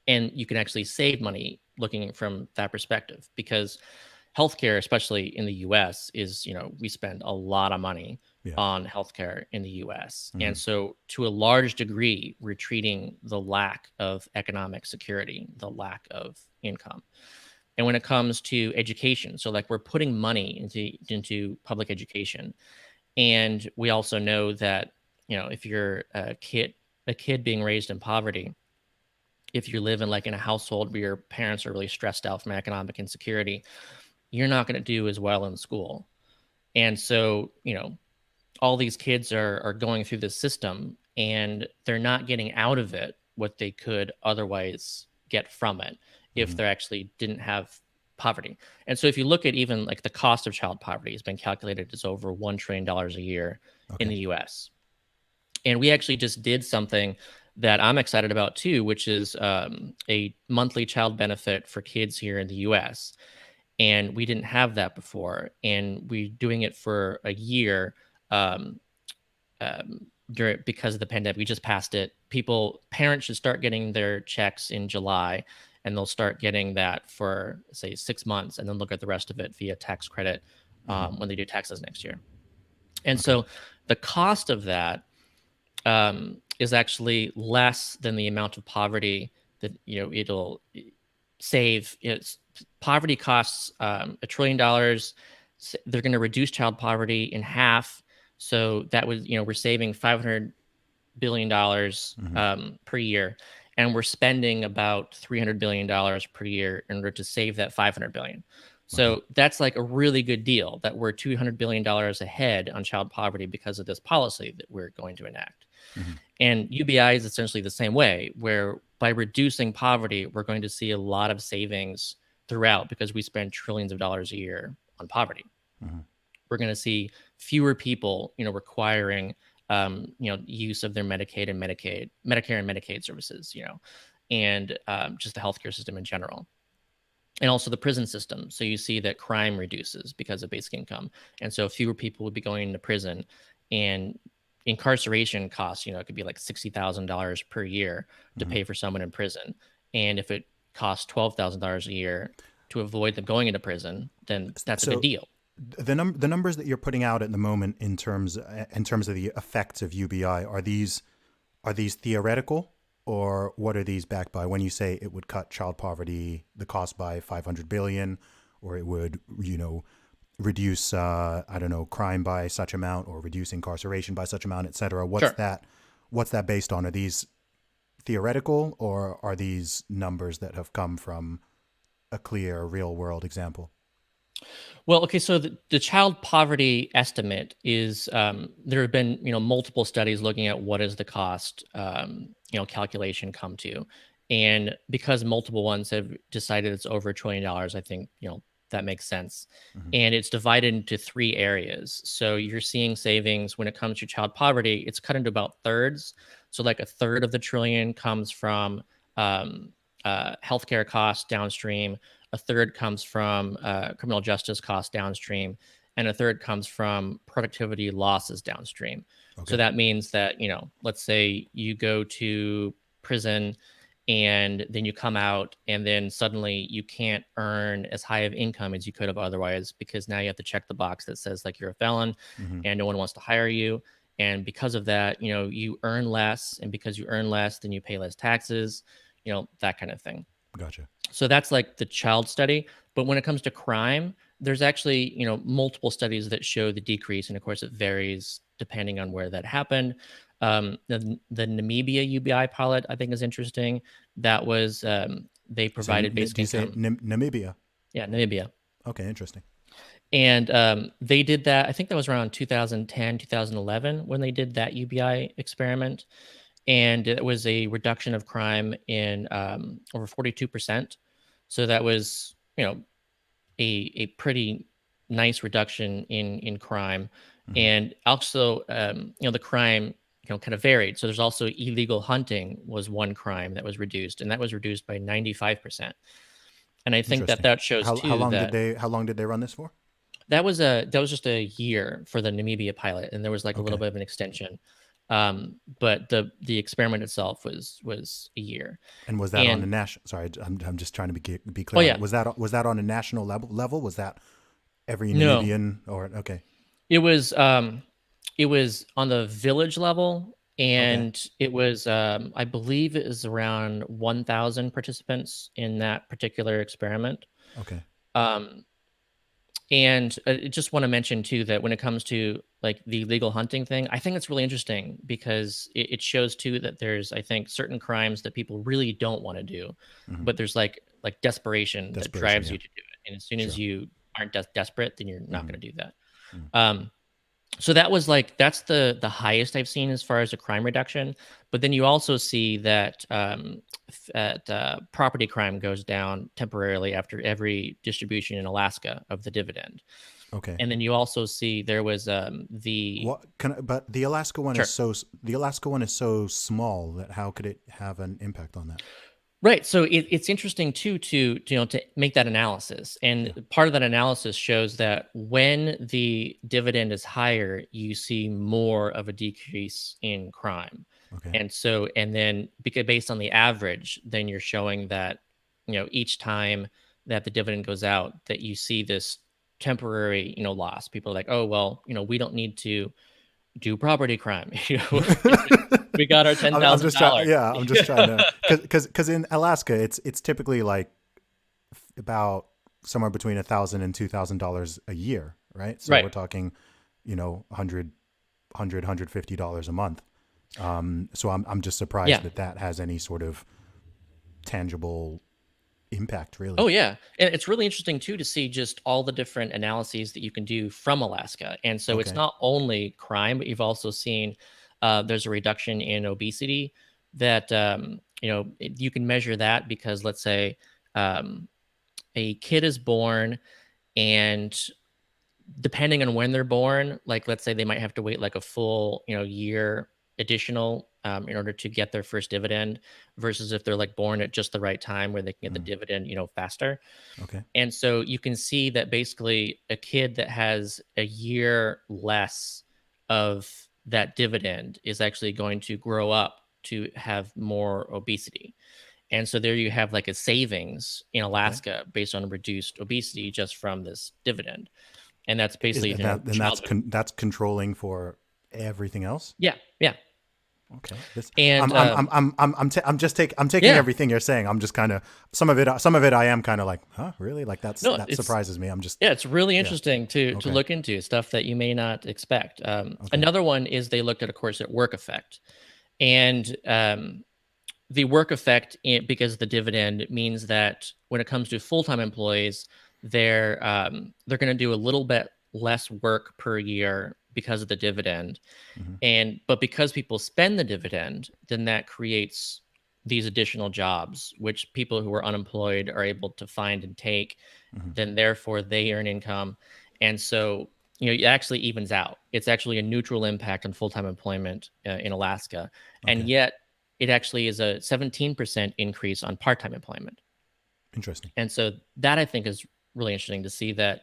And you can actually save money looking from that perspective because healthcare, especially in the US, is, we spend a lot of money Yeah. on healthcare in the US. Hmm. And so to a large degree, we're treating the lack of economic security, the lack of income. And when it comes to education, so like we're putting money into public education, and we also know that, if you're a kid being raised in poverty, if you live in like in a household where your parents are really stressed out from economic insecurity, you're not going to do as well in school. And so, all these kids are going through this system and they're not getting out of it what they could otherwise get from it if Hmm. they actually didn't have poverty. And so if you look at even like the cost of child poverty has been calculated as over $1 trillion a year in Okay. the US. And we actually just did something that I'm excited about too, which is a monthly child benefit for kids here in the US. And we didn't have that before. And we're doing it for a year. Um, because of the pandemic. We just passed it. Parents should start getting their checks in July, and they'll start getting that for say 6 months, and then look at the rest of it via tax credit Hmm. when they do taxes next year. And Okay. so the cost of that is actually less than the amount of poverty that it'll. save. Poverty costs $1 trillion. They're going to reduce child poverty in half. So that was, we're saving $500 billion Hmm. per year, and we're spending about $300 billion per year in order to save that 500 billion. Okay. So that's like a really good deal that we're $200 billion ahead on child poverty because of this policy that we're going to enact. Hmm. And UBI is essentially the same way, where by reducing poverty, we're going to see a lot of savings throughout because we spend trillions of dollars a year on poverty. Hmm. We're going to see fewer people, requiring, use of their Medicare and Medicaid services, and just the healthcare system in general, and also the prison system. So you see that crime reduces because of basic income, and so fewer people would be going into prison, and incarceration costs, it could be like $60,000 per year to Hmm. pay for someone in prison, and if it costs $12,000 a year to avoid them going into prison, then that's a good So deal. the numbers that you're putting out at the moment in terms of the effects of UBI, are these theoretical, or what are these backed by? When you say it would cut child poverty, the cost by 500 billion, or it would, reduce, I don't know, crime by such amount, or reduce incarceration by such amount, et cetera. Sure. What's that based on? Are these theoretical, or are these numbers that have come from a clear real world example? Well, okay, so the child poverty estimate is, there have been, multiple studies looking at what is the cost, calculation come to. And because multiple ones have decided it's over $1 trillion, I think, that makes sense. Hmm. And it's divided into three areas. So you're seeing savings when it comes to child poverty, it's cut into about thirds. So like a third of the trillion comes from um, healthcare costs downstream, a third comes from criminal justice costs downstream, and a third comes from productivity losses downstream. So Okay. that means that, let's say you go to prison and then you come out and then suddenly you can't earn as high of income as you could have otherwise because now you have to check the box that says like you're a felon Hmm. and no one wants to hire you. And because of that, you earn less, and because you earn less, then you pay less taxes, that kind of thing. Gotcha. So that's like the child study. But when it comes to crime, there's actually, multiple studies that show the decrease. And of course, it varies depending on where that happened. The Namibia UBI pilot, I think, is interesting. That was, they You say, provided basic do you say income. Namibia? Yeah, Namibia. Okay, interesting. And they did that, I think that was around 2010, 2011 when they did that UBI experiment. And it was a reduction of crime in over 42%. So that was, a pretty nice reduction in crime. Hmm. And also, the crime, kind of varied. So there's also illegal hunting was one crime that was reduced, and that was reduced by 95%. And I think that Interesting. that shows How too long did that they run this for? that was just a year for the Namibia pilot, and there was like a little Okay. bit of an extension. But the experiment itself was a year. And was that on a And national? Sorry, I'm just trying to be oh clear on it. yeah, Was that on a national level? Was that every no, Namibian, or okay? it was it was on the village level, Okay. and it was I believe it was around 1,000 participants in that particular experiment. Okay. Um, And I just want to mention too that when it comes to like the legal hunting thing, I think it's really interesting because it shows too that there's, I think, certain crimes that people really don't want to do, Hmm. but there's like desperation that Desperation. drives Yeah. you to do it. And as soon as Sure. you aren't desperate, then you're not Hmm. going to do that. Hmm. Um, so that was like that's the highest I've seen as far as a crime reduction. But then you also see that property crime goes down temporarily after every distribution in Alaska of the dividend. Okay. And then you also see there was the What can? But sure. the Alaska one is so small that how could it have an impact on that? Right. So it's interesting too to make that analysis, and Yeah. part of that analysis shows that when the dividend is higher, you see more of a decrease in crime, Okay. and so and then because based on the average, then you're showing that each time that the dividend goes out, that you see this temporary loss. People are like, oh well, we don't need to do property crime. We got our ten I'm thousand just trying. dollars. Yeah, I'm just trying to because in Alaska it's typically like about somewhere between $1,000 and $2,000 a year, right? So Right. we're talking, $150 a month. So I'm just surprised Yeah. that that has any sort of tangible impact, really. Oh yeah, and it's really interesting too to see just all the different analyses that you can do from Alaska. And so it's Okay. not only crime, but you've also seen there's a reduction in obesity that you can measure that because let's say um, a kid is born and depending on when they're born, like let's say they might have to wait like a full, year additional in order to get their first dividend versus if they're like born at just the right time where they can get the Mm. dividend, faster. Okay. And so you can see that basically a kid that has a year less of that dividend is actually going to grow up to have more obesity. And so there you have like a savings in Okay. Alaska based on reduced obesity just from this dividend. And that's Is basically, and that then childhood. that's controlling for everything else? Yeah, yeah. Okay. This And I'm taking yeah, everything you're saying. I'm just kind of some of it I am kind of like, huh, really? Like no, that it's surprises me. I'm just yeah, it's really yeah. interesting to Okay. look into stuff that you may not expect. Okay. Another one is they looked at, of course, at work effect, and the work effect because the dividend means that when it comes to full time employees, they're going to do a little bit less work per year because of the dividend. Hmm. And but because people spend the dividend, then that creates these additional jobs, which people who are unemployed are able to find and take. Hmm. Then therefore they earn income. And so, it actually evens out. It's actually a neutral impact on full time employment in Alaska. And Okay. yet it actually is a 17% increase on part time employment. Interesting. And so that I think is really interesting to see that,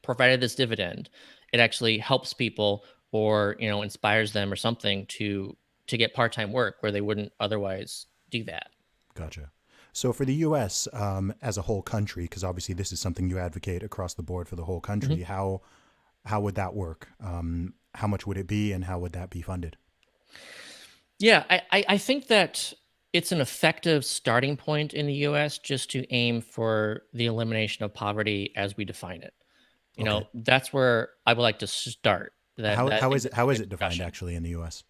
provided this dividend, it actually helps people or, inspires them or something to get part-time work where they wouldn't otherwise do that. Gotcha. So for the U.S. As a whole country, because obviously this is something you advocate across the board for the whole country, Mhm. how would that work? How much would it be, and how would that be funded? Yeah, I think that it's an effective starting point in the US just to aim for the elimination of poverty as we define it. Okay. That's where I would like to start. That I think that's a How is great it defined discussion. actually in the U.S.?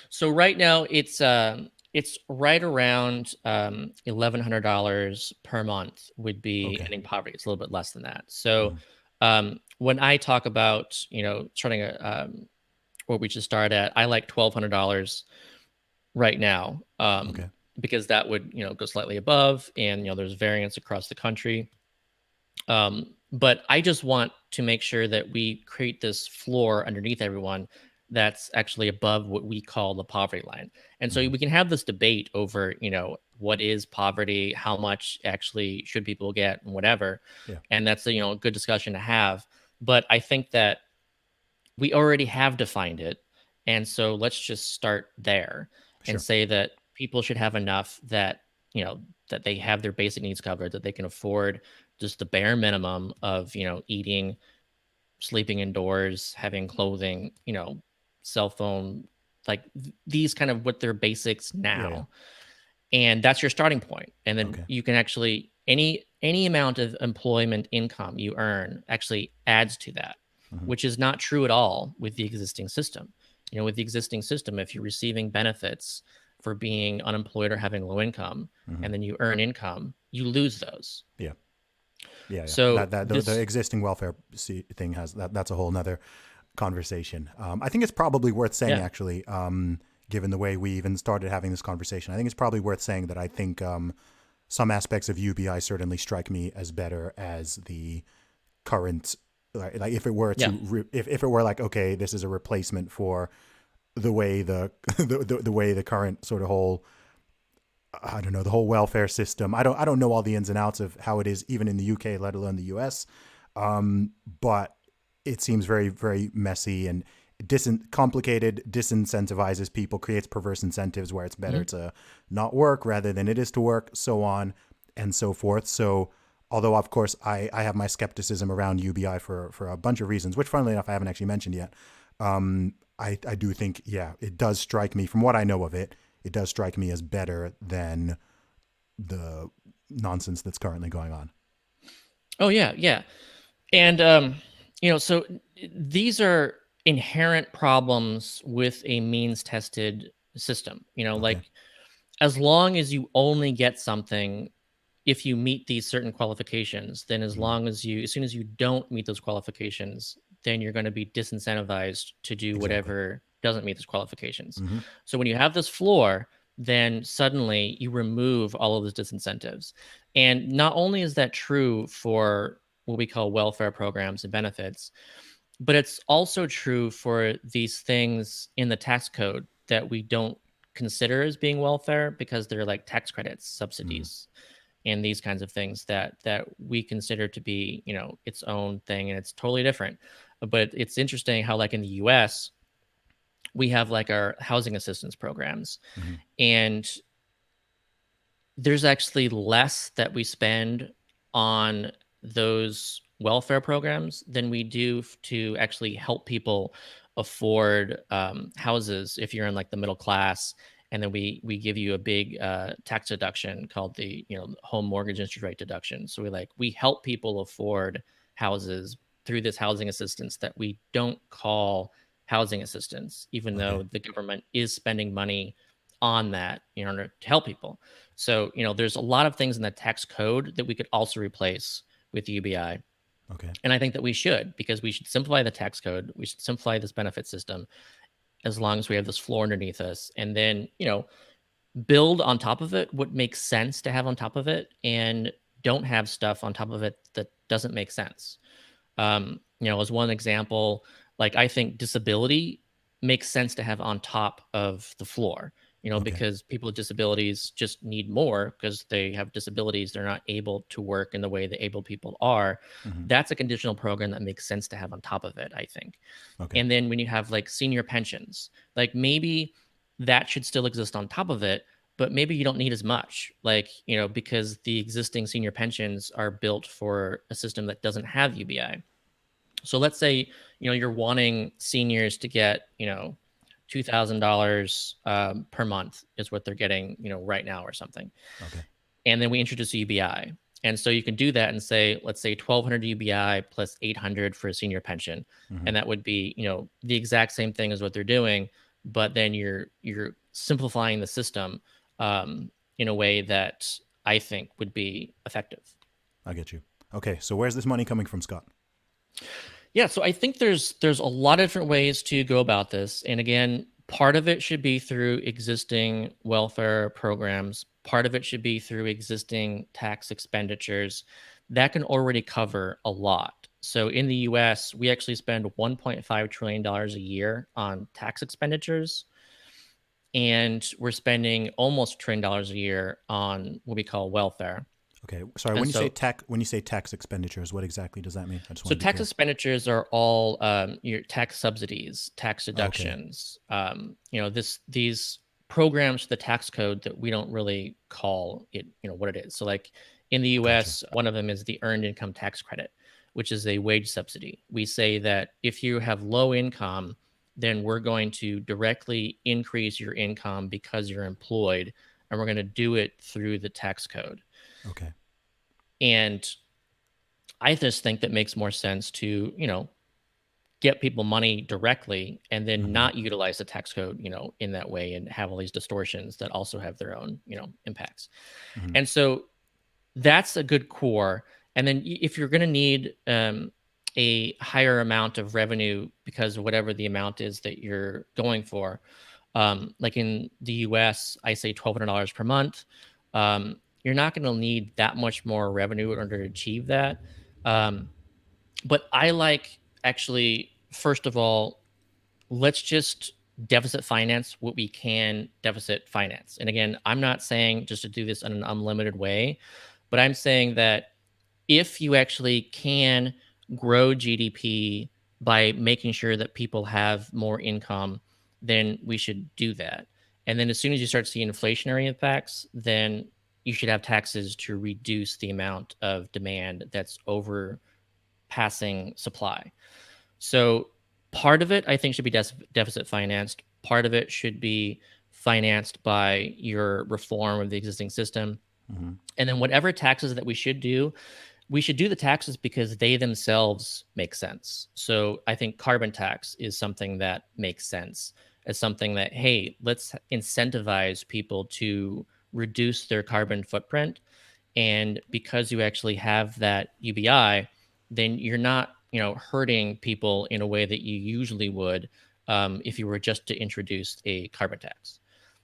So right now it's right around $1,100 per month would be Okay. ending poverty. It's a little bit less than that. So Hmm. when I talk about starting what we should start at, I like $1,200 right now Okay. because that would go slightly above, and there's variance across the country. But I just want to make sure that we create this floor underneath everyone that's actually above what we call the poverty line. And so Hmm. we can have this debate over, what is poverty, how much actually should people get, and whatever. Yeah. And that's a good discussion to have. But I think that we already have defined it. And so let's just start there and Sure. say that people should have enough that they have their basic needs covered, that they can afford just the bare minimum of, eating, sleeping indoors, having clothing, cell phone, like these kind of what their basics Yeah. Yeah. now. And that's your starting point. And then Okay. you can actually any amount of employment income you earn actually adds to that, Hmm. which is not true at all with the existing system. With the existing system, if you're receiving benefits for being unemployed or having low income Hmm. and then you earn income, you lose those. Yeah. Yeah. Yeah. So That the this existing welfare thing has that's a whole nother conversation. I think it's probably worth saying yeah. actually, given the way we even started having this conversation, I think it's probably worth saying that I think some aspects of UBI certainly strike me as better as the current. Like if it were Yeah. if it were like, okay, this is a replacement for the way the way the current sort of whole, I don't know, the whole welfare system. I don't know all the ins and outs of how it is even in the UK, let alone the US. But it seems very messy and complicated, disincentivizes people, creates perverse incentives where it's better Mhm. to not work rather than it is to work, so on and so forth. So although of course I have my skepticism around UBI for a bunch of reasons, which funnily enough I haven't actually mentioned yet. I do think, yeah, it does strike me from what I know of it. It does strike me as better than the nonsense that's currently going on. Oh yeah, yeah. And so these are inherent problems with a means tested system. Okay. Like as long as you only get something if you meet these certain qualifications, then Hmm. as soon as you don't meet those qualifications, then you're going to be disincentivized to do Exactly. whatever doesn't meet those qualifications. Hmm. So when you have this floor, then suddenly you remove all of those disincentives. And not only is that true for what we call welfare programs and benefits, but it's also true for these things in the tax code that we don't consider as being welfare because they're like tax credits, Hmm. subsidies, and these kinds of things that we consider to be its own thing, and it's totally different. But it's interesting how, like, in the US we have like our housing assistance programs, Hmm. and there's actually less that we spend on those welfare programs than we do to actually help people afford houses if you're in like the middle class. And then we give you a big tax deduction called the home mortgage interest rate deduction. So we help people afford houses through this housing assistance that we don't call housing assistance, even Okay. though the government is spending money on that in order to help people. So, there's a lot of things in the tax code that we could also replace with UBI. Okay. And I think that we should, because we should simplify the tax code. We should simplify this benefit system as long as we have this floor underneath us. And then, build on top of it what makes sense to have on top of it, and don't have stuff on top of it that doesn't make sense. As one example, like I think disability makes sense to have on top of the floor, Okay. because people with disabilities just need more because they have disabilities. They're not able to work in the way the able people are. Hmm. That's a conditional program that makes sense to have on top of it, I think. Okay. And then when you have like senior pensions, like maybe that should still exist on top of it, but maybe you don't need as much, like, because the existing senior pensions are built for a system that doesn't have UBI. So let's say, you're wanting seniors to get, $2,000 per month is what they're getting, right now or something. Okay. And then we introduce UBI. And so you can do that and say, let's say 1,200 UBI plus 800 for a senior pension. Hmm. And that would be, the exact same thing as what they're doing, but then you're simplifying the system in a way that I think would be effective. I get you. Okay. So where's this money coming from, Scott? Yeah, so I think there's a lot of different ways to go about this. And again, part of it should be through existing welfare programs. Part of it should be through existing tax expenditures that can already cover a lot. So in the US, we actually spend $1.5 trillion dollars a year on tax expenditures, and we're spending almost $1 trillion a year on what we call welfare. Okay. Sorry. And so When you say tax expenditures, what exactly does that mean? I just want So to be tax clear. expenditures are all your tax subsidies, tax Okay. deductions. These programs for the tax code that we don't really call it, what it is. So like in the Gotcha. U.S., one of them is the Earned Income Tax Credit, which is a wage subsidy. We say that if you have low income, then we're going to directly increase your income because you're employed, and we're going to do it through the tax code. Okay. And I just think that makes more sense to, get people money directly and then Hmm. not utilize the tax code, in that way, and have all these distortions that also have their own, impacts. Hmm. And so that's a good core. And then if you're going to need a higher amount of revenue because of whatever the amount is that you're going for, like in the US, I say $1,200 per month. You're not going to need that much more revenue in order to achieve that. Um, but I like, actually, first of all, let's just deficit finance what we can deficit finance. And again, I'm not saying just to do this in an unlimited way, but I'm saying that if you actually can grow GDP by making sure that people have more income, then we should do that. And then as soon as you start seeing inflationary impacts, then you should have taxes to reduce the amount of demand that's overpassing supply. So part of it, I think, should be deficit financed. Part of it should be financed by your reform of the existing system. Hmm. And then whatever taxes that we should do, we should do the taxes because they themselves make sense. So I think carbon tax is something that makes sense. It's something that, hey, let's incentivize people to reduce their carbon footprint. And because you actually have that UBI, then you're not, hurting people in a way that you usually would if you were just to introduce a carbon tax.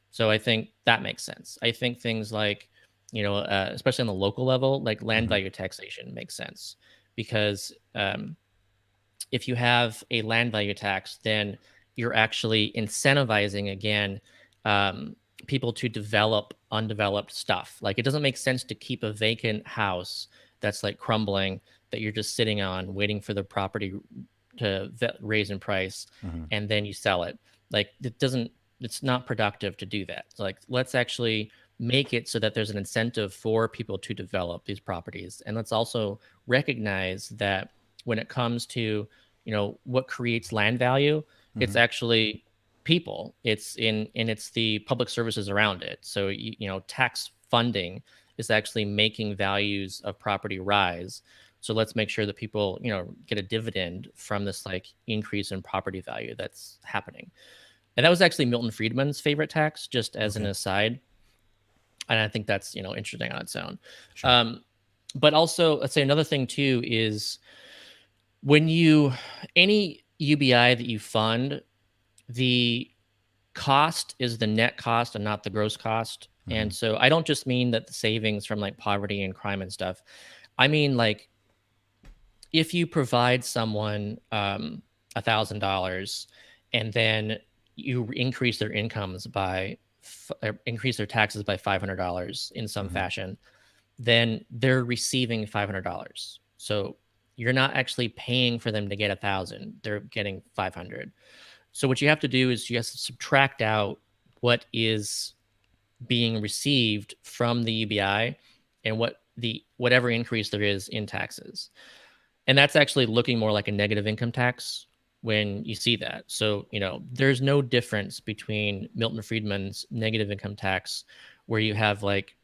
So I think that makes sense. I think things like, especially on the local level, like land Hmm. value taxation makes sense because if you have a land value tax, then you're actually incentivizing again um, people to develop undeveloped stuff. Like it doesn't make sense to keep a vacant house that's like crumbling that you're just sitting on, waiting for the property to raise in price, Hmm. and then you sell it. Like it doesn't. It's not productive to do that. Like let's actually make it so that there's an incentive for people to develop these properties, and let's also recognize that when it comes to what creates land value, it's Hmm. actually people. It's the public services around it. So tax funding is actually making values of property rise. So let's make sure that people get a dividend from this like increase in property value that's happening. And that was actually Milton Friedman's favorite tax, just as an Okay. aside. And I think that's interesting on its own. Sure. um, but also, let's say another thing too is when any UBI that you fund, the cost is the net cost and not the gross cost. And Hmm. so I don't just mean that the savings from like poverty and crime and stuff. I mean like if you provide someone $1,000 and then you increase their incomes by increase their taxes by $500 in some Hmm. fashion, then they're receiving $500. So you're not actually paying for them to get 1,000; they're getting 500. So what you have to do is you have to subtract out what is being received from the UBI and whatever increase there is in taxes. And that's actually looking more like a negative income tax when you see that. So, there's no difference between Milton Friedman's negative income tax, where you have like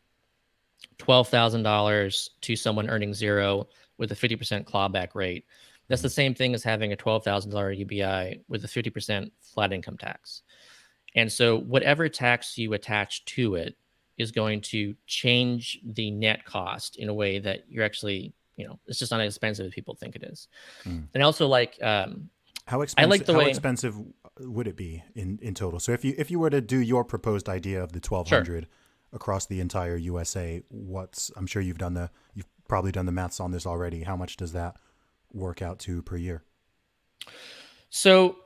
$12,000 to someone earning zero with a 50% clawback rate. That's the Hmm. same thing as having a $12,000 UBI with a 50% flat income tax. And so, whatever tax you attach to it is going to change the net cost in a way that you're actually, it's just not as expensive as people think it is. Hmm. And also, like, How I like expensive? the How way, expensive would it be in total? So if you were to do your proposed idea of the sure. 1,200 across the entire USA, I'm sure you've probably done the maths on this already. How much does that work out to per year? So,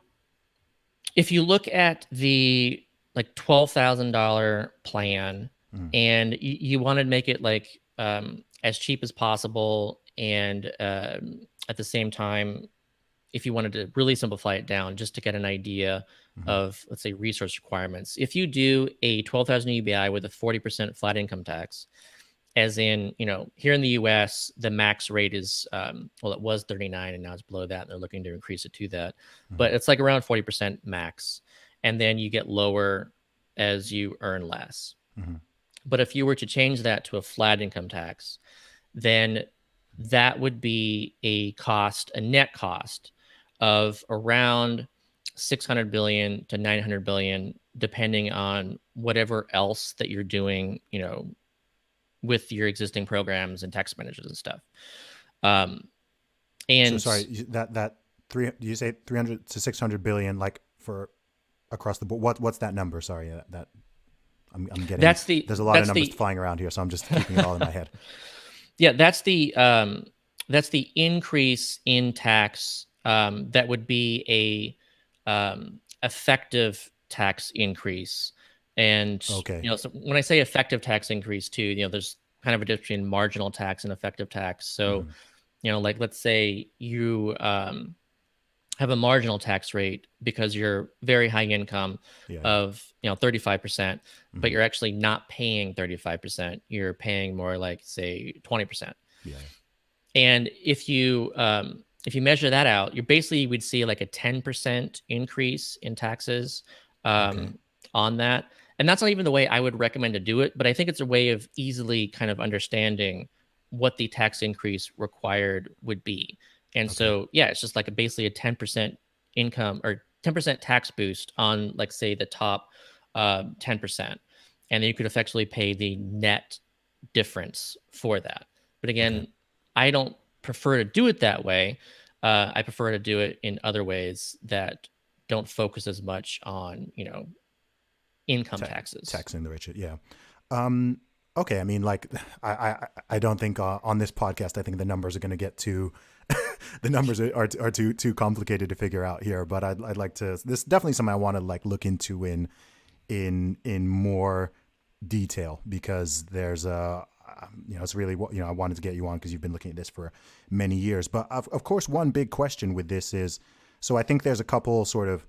if you look at the like $12,000 plan Mm. and you want to make it like as cheap as possible, and at the same time, if you wanted to really simplify it down just to get an idea Hmm. of, let's say, resource requirements, if you do a 12,000 UBI with a 40% flat income tax, as in, here in the US, the max rate is, well, it was 39 and now it's below that. And they're looking to increase it to that. Hmm. But it's like around 40% max. And then you get lower as you earn less. Hmm. But if you were to change that to a flat income tax, then that would be a net cost of around 600 billion to 900 billion, depending on whatever else that you're doing, with your existing programs and tax managers and stuff. Um, So and sorry, that three. Do you say 300 to 600 billion, like for across the board? What's that number? Sorry, that I'm getting. that's the There's a lot of that's numbers the flying around here, so I'm just keeping it all in my head. yeah, that's the increase in tax. That would be a effective tax increase. And Okay. so when I say effective tax increase too, there's kind of a difference between marginal tax and effective tax. So Hmm. like let's say you have a marginal tax rate because you're very high income Yeah. Yeah. of 35%, but Hmm. you're actually not paying 35%. You're paying more like, say, 20%. Yeah. Yeah. And if you measure that out, you basically would see like a 10% increase in taxes Okay. um, on that. And that's not even the way I would recommend to do it, but I think it's a way of easily kind of understanding what the tax increase required would be. And Okay. so, yeah, it's just like basically a 10% income or 10% tax boost on, like, say, the top 10%. And then you could effectively pay the net difference for that. But Okay. again, I don't prefer to do it that way. I prefer to do it in other ways that don't focus as much on, income taxes. Taxing the rich. Yeah. Um, okay. I mean, like, I don't think on this podcast, I think the numbers are going to get too, the numbers are too complicated to figure out here. But I'd like to. This is definitely something I want to like look into in more detail, because there's a it's really what I wanted to get you on, because you've been looking at this for many years. But of course, one big question with this is, so I think there's a couple sort of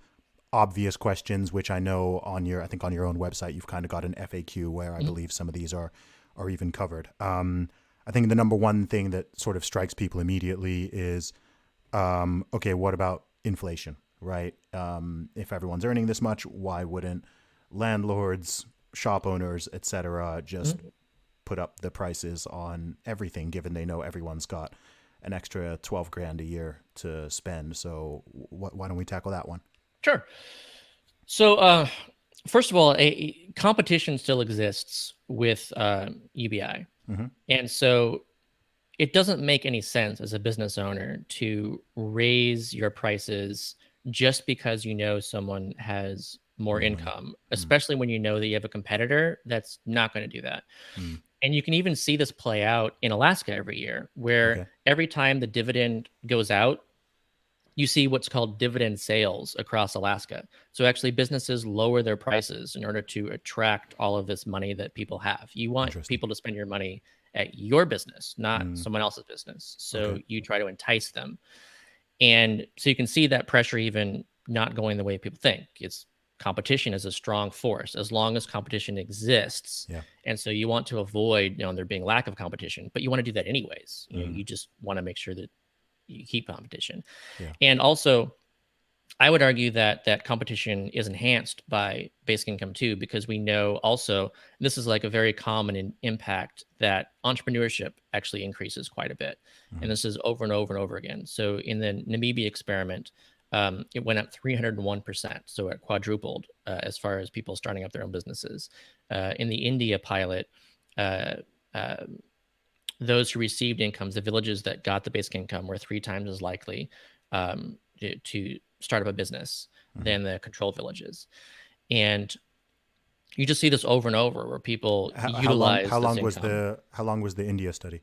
obvious questions, which I know I think on your own website you've kind of got an FAQ where I believe some of these are even covered. I think the number one thing that sort of strikes people immediately is, okay, what about inflation, right? If everyone's earning this much, why wouldn't landlords, shop owners, etc., just Mhm. put up the prices on everything, given they know everyone's got an extra 12 grand a year to spend? So why don't we tackle that one? Sure. So, first of all, a competition still exists with UBI, Mm-hmm. and so it doesn't make any sense as a business owner to raise your prices just because you know someone has more More money. income, Mm. especially when you know that you have a competitor that's not going to do that. Mm. And you can even see this play out in Alaska every year, where Okay. every time the dividend goes out, you see what's called dividend sales across Alaska. So actually businesses lower their prices in order to attract all of this money that people have. You want Interesting. people to spend your money at your business, not Mm. someone else's business. Okay. So you try to entice them. And so you can see that pressure even not going the way people think. It's competition is a strong force as long as competition exists. Yeah. And so you want to avoid, there being lack of competition, but you want to do that anyways. Mm. You just want to make sure that you keep competition. Yeah. And also, I would argue that competition is enhanced by basic income too, because we know also this is like a very common impact that entrepreneurship actually increases quite a bit, and Mm. this is over and over and over again. So in the Namibia experiment, it went up 301%, so it quadrupled as far as people starting up their own businesses. In the India pilot, uh, uh, those who received incomes, the villages that got the basic income, were 3 times as likely to start up a business Mm. than the control villages. And you just see this over and over where people utilize this income. How long was the India study?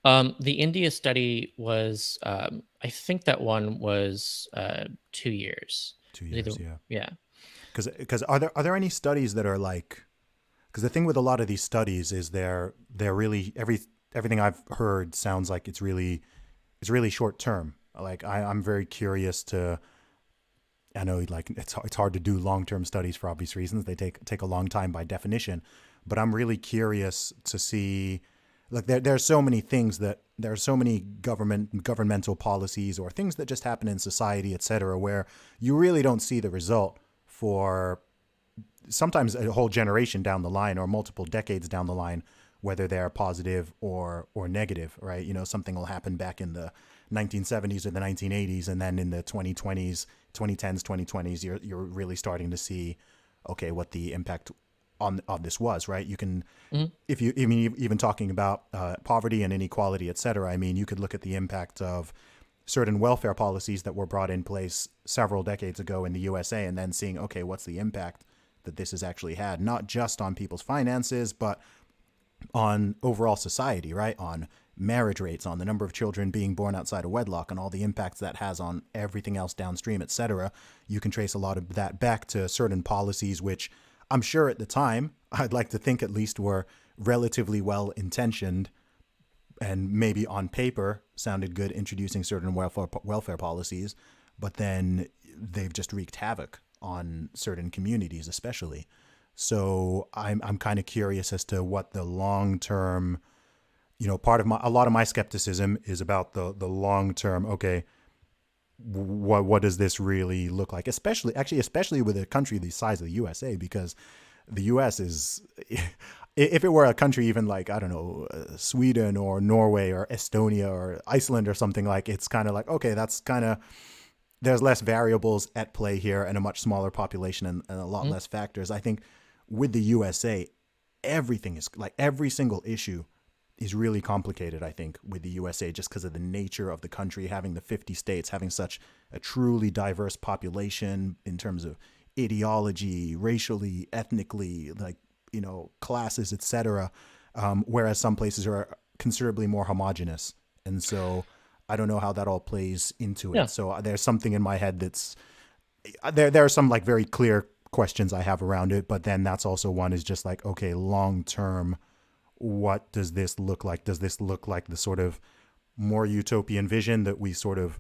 The India study was, I think that one was 2 years. 2 years. Yeah. Yeah. Because are there any studies that are like, because the thing with a lot of these studies is they're really everything I've heard sounds like it's really short term. Like I'm very curious to. I know like it's hard to do long term studies for obvious reasons. They take a long time by definition, but I'm really curious to see. Like there's so many things there are so many governmental policies or things that just happen in society, et cetera, where you really don't see the result for sometimes a whole generation down the line or multiple decades down the line, whether they're positive or negative, right? Something will happen back in the 1970s or the 1980s, and then in the 2020s, 2010s, 2020s, you're really starting to see, okay, what the impact on this was, right? You can, Mhm. if you, I mean, even talking about poverty and inequality, et cetera, I mean, you could look at the impact of certain welfare policies that were brought in place several decades ago in the USA, and then seeing, okay, what's the impact that this has actually had, not just on people's finances, but on overall society, right? On marriage rates, on the number of children being born outside of wedlock, and all the impacts that has on everything else downstream, et cetera. You can trace a lot of that back to certain policies, which I'm sure at the time, I'd like to think at least, were relatively well intentioned and maybe on paper sounded good, introducing certain welfare policies, but then they've just wreaked havoc on certain communities, especially. So I'm kind of curious as to what the long term, part of a lot of my skepticism is about the long term. Okay, what does this really look like? Especially with a country the size of the USA, because the U.S. is, If it were a country even like, I don't know, Sweden or Norway or Estonia or Iceland or something, like, it's kind of like, okay, that's kind of, there's less variables at play here and a much smaller population and a lot Mhm. less factors. I think with the USA, everything is like, every single issue is really complicated, I think, with the USA, just because of the nature of the country, having the 50 states, having such a truly diverse population in terms of ideology, racially, ethnically, like, classes, etc. Whereas some places are considerably more homogenous. And so I don't know how that all plays into it. Yeah. So there's something in my head that's there are some like very clear questions I have around it, but then that's also one is just like, okay, long term, what does this look like? Does this look like the sort of more utopian vision that we sort of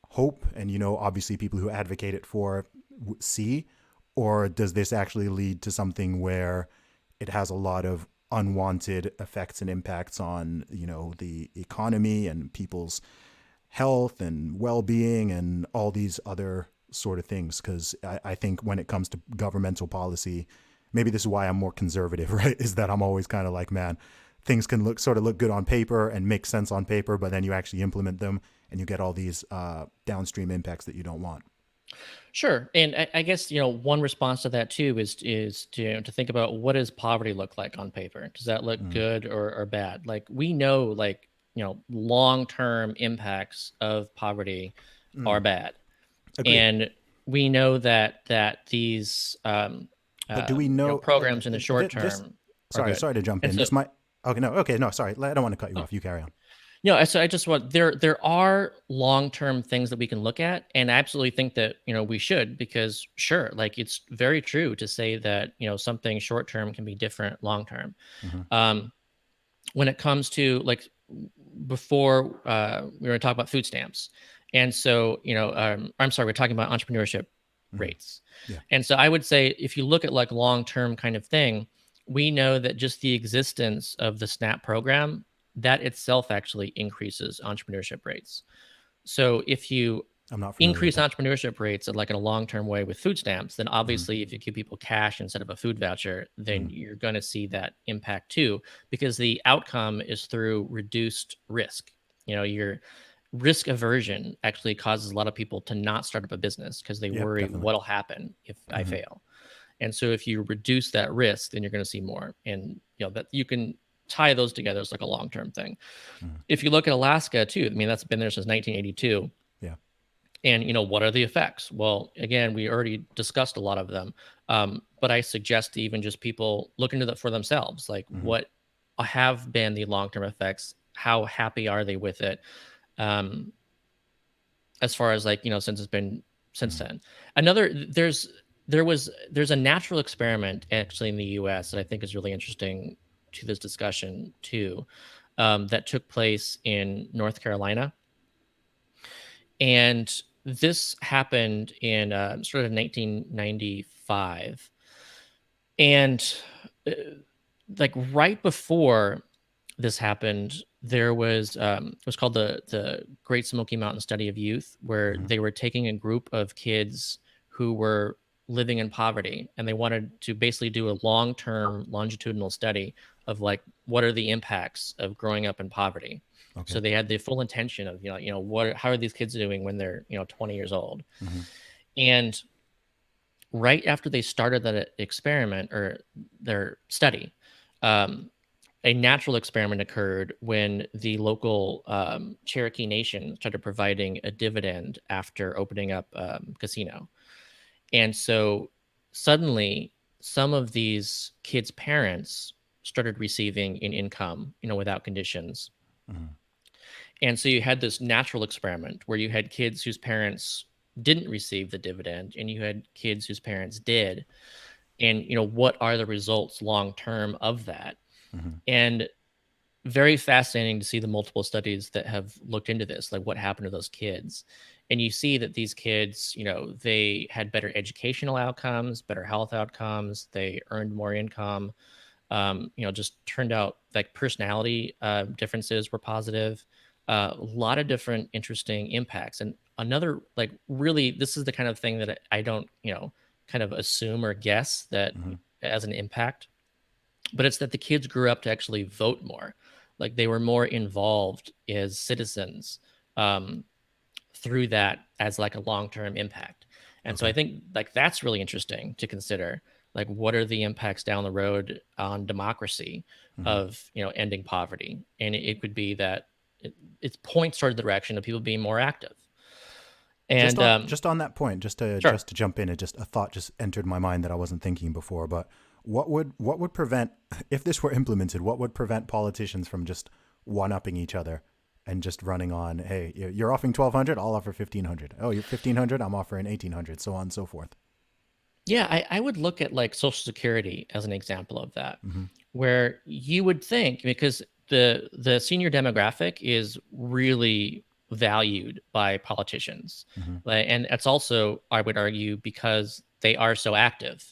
hope and, obviously people who advocate it for see? Or does this actually lead to something where it has a lot of unwanted effects and impacts on, the economy and people's health and well-being and all these other sort of things? Because I think when it comes to governmental policy, maybe this is why I'm more conservative, right? Is that I'm always kind of like, man, things can look good on paper and make sense on paper, but then you actually implement them and you get all these downstream impacts that you don't want. Sure. And I guess, one response to that too is to think about what does poverty look like on paper? Does that look Mm. good or bad? Like we know like, long-term impacts of poverty are Mm. bad. Agreed. And we know that these But do we know programs in the short this? term are Sorry, good. sorry to jump And in. so This might. Okay, no, okay, no, sorry. I don't want to cut you off. You carry on. So I just want there are long-term things that we can look at, and I absolutely think that, we should because sure, like it's very true to say that, something short-term can be different long-term. Mm-hmm. Um, when it comes to like before we were talking about food stamps. And so, I'm sorry, we're talking about entrepreneurship Mm-hmm. rates. Yeah. And so I would say if you look at like long-term kind of thing, we know that just the existence of the SNAP program, that itself actually increases entrepreneurship rates. So if you I'm not familiar with increase that. entrepreneurship rates in like in a long-term way with food stamps, then Mm-hmm. obviously if you give people cash instead of a food voucher, then Mm-hmm. you're going to see that impact too, because the outcome is through reduced risk. Your risk aversion actually causes a lot of people to not start up a business because they Yep, worry definitely. what'll happen if I Mm-hmm. fail. And so if you reduce that risk, then you're going to see more. And that you can tie those together as like a long-term thing. Mm-hmm. If you look at Alaska too, I mean that's been there since 1982. Yeah. And what are the effects? Well, again, we already discussed a lot of them, but I suggest to even just people look into that for themselves. Like, Mm-hmm. what have been the long-term effects? How happy are they with it? Um, as far as like since it's been since Mm-hmm. then. There's a natural experiment actually in the U.S. that I think is really interesting to this discussion too, that took place in North Carolina. And this happened in sort of 1995. And uh, like right before this happened, there was it was called the Great Smoky Mountain Study of Youth, where Mm-hmm. they were taking a group of kids who were living in poverty, and they wanted to basically do a long-term longitudinal study of like what are the impacts of growing up in poverty. So Okay. they had the full intention of what how are these kids doing when they're 20 years old. Mm-hmm. And right after they started that experiment or their study, um, a natural experiment occurred when the local Cherokee Nation started providing a dividend after opening up casino. And so suddenly, some of these kids' parents started receiving an income, without conditions. Mm-hmm. And so you had this natural experiment where you had kids whose parents didn't receive the dividend, and you had kids whose parents did. And what are the results long term of that? Mm-hmm. And very fascinating to see the multiple studies that have looked into this, like what happened to those kids. And you see that these kids, they had better educational outcomes, better health outcomes, they earned more income, just turned out like personality differences were positive. A lot of different interesting impacts. And another, like, really, this is the kind of thing that I don't, kind of assume or guess that Mm-hmm. as an impact. but it's that the kids grew up to actually vote more. Like they were more involved as citizens um, through that as like a long-term impact. And so I Okay. think like that's really interesting to consider. Like what are the impacts down the road on democracy Hmm. of ending poverty? And it could be that it points toward the direction of people being more active. And Just on that point, sure. just to jump in, it just a thought just entered my mind that I wasn't thinking before. But what would prevent, if this were implemented? What would prevent politicians from just one upping each other and just running on? Hey, you're offering 1,200, I'll offer 1,500. Oh, you're 1,500, I'm offering 1,800, so on and so forth. Yeah, I would look at like Social Security as an example of that, Hmm. where you would think because the senior demographic is really valued by politicians, Hmm. and it's also I would argue because they are so active,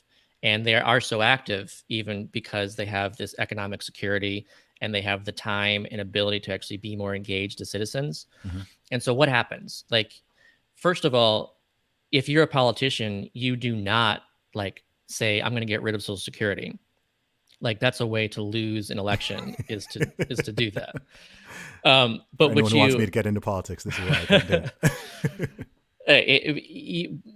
and they are so active even because they have this economic security and they have the time and ability to actually be more engaged as citizens. Hmm. And so what happens? Like, first of all, if you're a politician, you do not like say, I'm going to get rid of Social Security. Like that's a way to lose an election is to do that. For But anyone what who wants me you to get into politics, this is why I don't do it.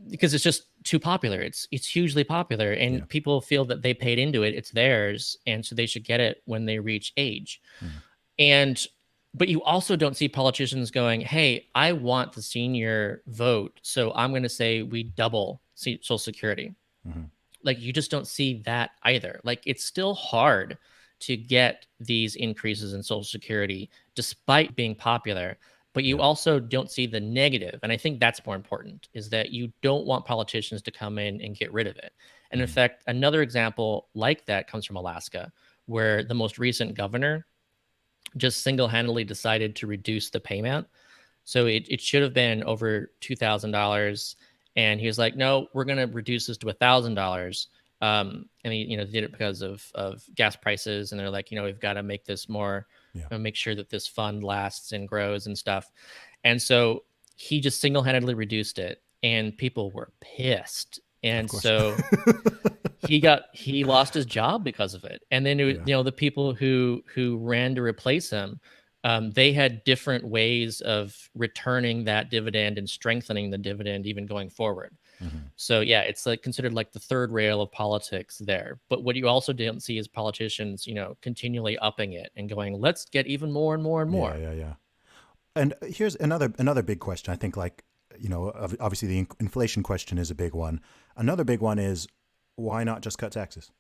because it's just too popular. It's hugely popular, Yeah. and people feel that they paid into it. It's theirs, and so they should get it when they reach age. Mm-hmm. And but you also don't see politicians going, "Hey, I want the senior vote, so I'm going to say we double Social Security." Mm-hmm. Like you just don't see that either. Like it's still hard to get these increases in Social Security despite being popular, but you Yeah. also don't see the negative. And I think that's more important is that you don't want politicians to come in and get rid of it. And in Mm-hmm. fact, another example like that comes from Alaska, where the most recent governor just single-handedly decided to reduce the payment. So it should have been over $2,000, and he was like, "No, we're going to reduce this to $1,000." And he, did it because of gas prices, and they're like, we've got to make this more, Yeah. make sure that this fund lasts and grows and stuff. And so he just single-handedly reduced it, and people were pissed. Of And course. so he lost his job because of it. And then Yeah. the people who ran to replace him, they had different ways of returning that dividend and strengthening the dividend even going forward. Mm-hmm. So yeah, it's like considered like the third rail of politics there. But what you also don't see is politicians, continually upping it and going, let's get even more and more and Yeah. more. Yeah. Yeah. And here's another big question. I think, like, obviously the inflation question is a big one. Another big one is, why not just cut taxes?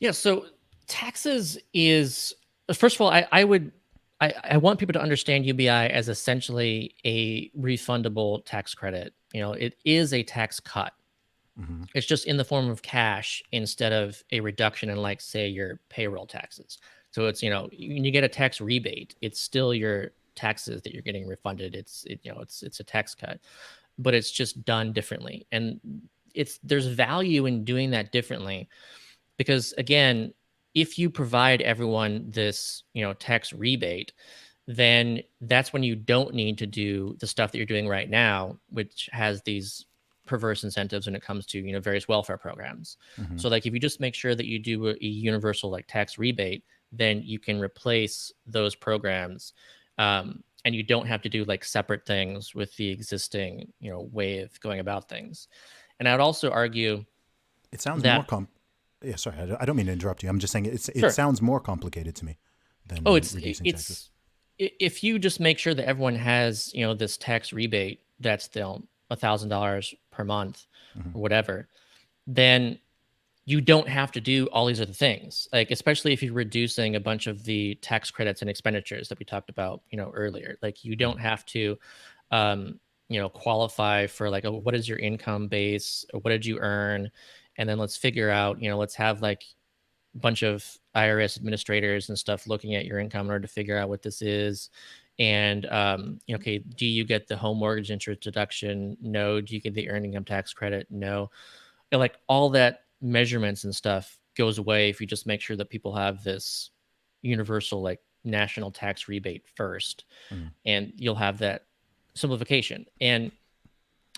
Yeah. So taxes is first of all, I want people to understand UBI as essentially a refundable tax credit. It is a tax cut. Mm-hmm. It's just in the form of cash instead of a reduction in, like, say, your payroll taxes. So it's, when you get a tax rebate, it's still your taxes that you're getting refunded. It's a tax cut, but it's just done differently. And there's value in doing that differently because again, if you provide everyone this, tax rebate, then that's when you don't need to do the stuff that you're doing right now, which has these perverse incentives when it comes to various welfare programs. Mm-hmm. So like if you just make sure that you do a universal like tax rebate, then you can replace those programs, and you don't have to do like separate things with the existing way of going about things. And I would also argue It sounds more that com. Yeah, sorry, I don't mean to interrupt you. I'm just saying it sure. sounds more complicated to me Oh, than it's reducing taxes. it's if you just make sure that everyone has this tax rebate that's still $1,000 per month Mm-hmm. or whatever, then you don't have to do all these other things. Like especially if you're reducing a bunch of the tax credits and expenditures that we talked about earlier. Like you Yeah. don't have to um qualify for like, what is your income base, or what did you earn, and then let's figure out, let's have like bunch of IRS administrators and stuff looking at your income in order to figure out what this is. And okay, do you get the home mortgage interest deduction? No. Do you get the earned income tax credit? No. And like all that measurements and stuff goes away if you just make sure that people have this universal like national tax rebate first, Mm-hmm. and you'll have that simplification. And